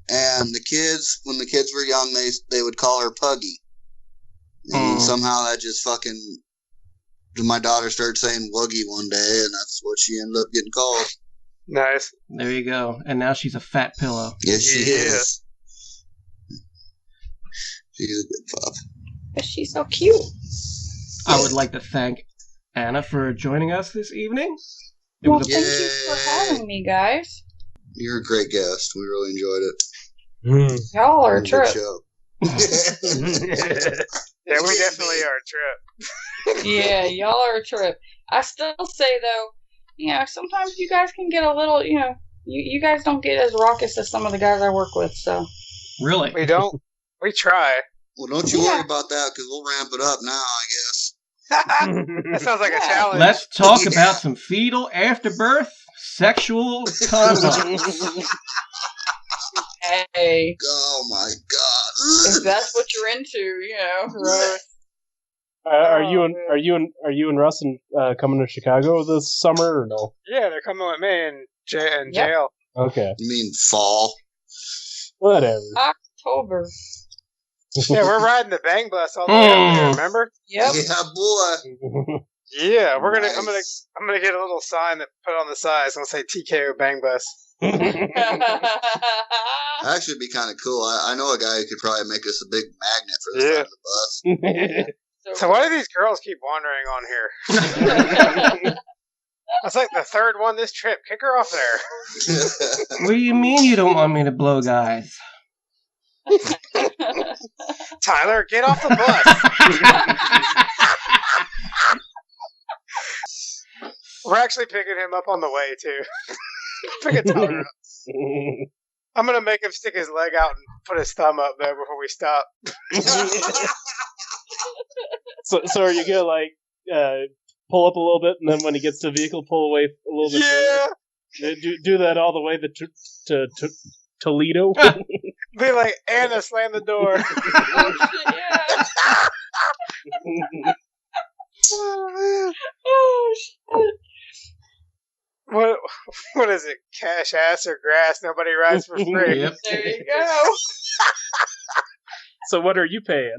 and the kids, when the kids were young, they would call her Puggy. And somehow that just fucking... My daughter started saying Woogie one day, and that's what she ended up getting called. Nice. There you go. And now she's a fat pillow. Yes, she is. She's a good pup. But she's so cute. I would like to thank Anna for joining us this evening. Well, thank you for having me, guys. You're a great guest. We really enjoyed it. Y'all are a Good trip. show. Yeah, we definitely are a trip. Yeah, y'all are a trip. I still say, though, sometimes you guys can get a little, you guys don't get as raucous as some of the guys I work with, so. Really? We don't. We try. Well, don't you worry about that, because we'll ramp it up now, I guess. That sounds like a challenge. Let's talk about some fetal afterbirth sexual condoms. Hey. Oh, my God. If that's what you're into, right. Are you and Russ coming to Chicago this summer or no? Yeah, they're coming with me in Yep. jail. Okay, You mean fall? whatever. October. Yeah, we're riding the bang bus all the way up there, remember? Yep. Yeah, boy. Yeah, we're gonna. Nice. I'm gonna get a little sign that put on the side. It's gonna say TKO Bang Bus. Actually, it'd be kind of cool. I know a guy who could probably make us a big magnet for the front of the bus. So why do these girls keep wandering on here? That's like the third one this trip. Kick her off there. What do you mean you don't want me to blow guys? Tyler, get off the bus. We're actually picking him up on the way, too. Picking Tyler up. I'm going to make him stick his leg out and put his thumb up there before we stop. So are you gonna pull up a little bit, and then when he gets to the vehicle, pull away a little bit? Yeah. Further? Do that all the way to Toledo. Be like, Anna, slam the door. Oh, shit, yeah. Oh, man. Oh, shit. What is it? Cash, ass, or grass? Nobody rides for free. Yep. There you go. So what are you paying?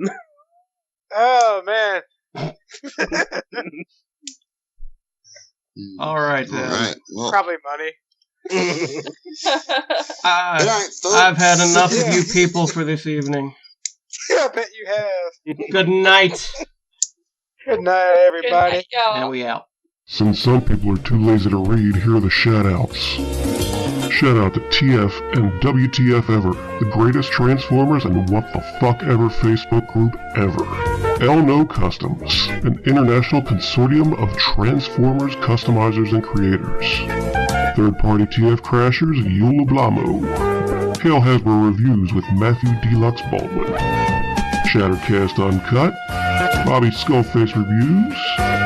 Oh, man. All right, All then. right. Well, Probably money. good night, folks. I've had enough of you people for this evening. I bet you have. Good night. Good night, everybody. Good night, y'all. And we out. Since some people are too lazy to read, here are the shout-outs. Shout out to TF and WTF Ever, the greatest Transformers and what the fuck ever Facebook group ever. Elno Customs, an international consortium of Transformers customizers and creators. Third-party TF Crashers, Yula Blamo. Hail Hasbro Reviews with Matthew Deluxe Baldwin. Shattercast Uncut. Bobby's Skullface Reviews.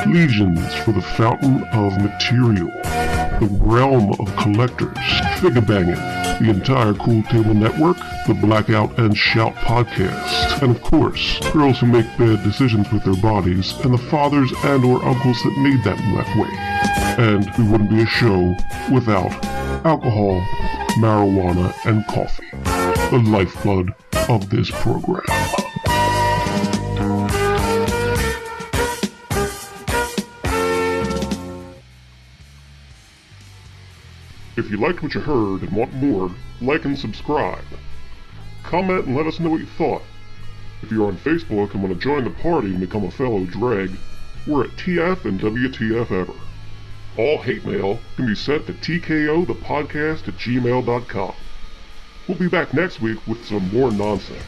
Legions for the Fountain of Material. The Realm of Collectors. Figure Banging. The entire Cool Table Network. The Blackout and Shout podcast. And of course, girls who make bad decisions with their bodies, and the fathers and or uncles that made them that way. And we wouldn't be a show without alcohol, marijuana, and coffee. The lifeblood of this program. If you liked what you heard and want more, like and subscribe. Comment and let us know what you thought. If you're on Facebook and want to join the party and become a fellow dreg, we're at TF and WTF Ever. All hate mail can be sent to tkothepodcast@gmail.com. We'll be back next week with some more nonsense.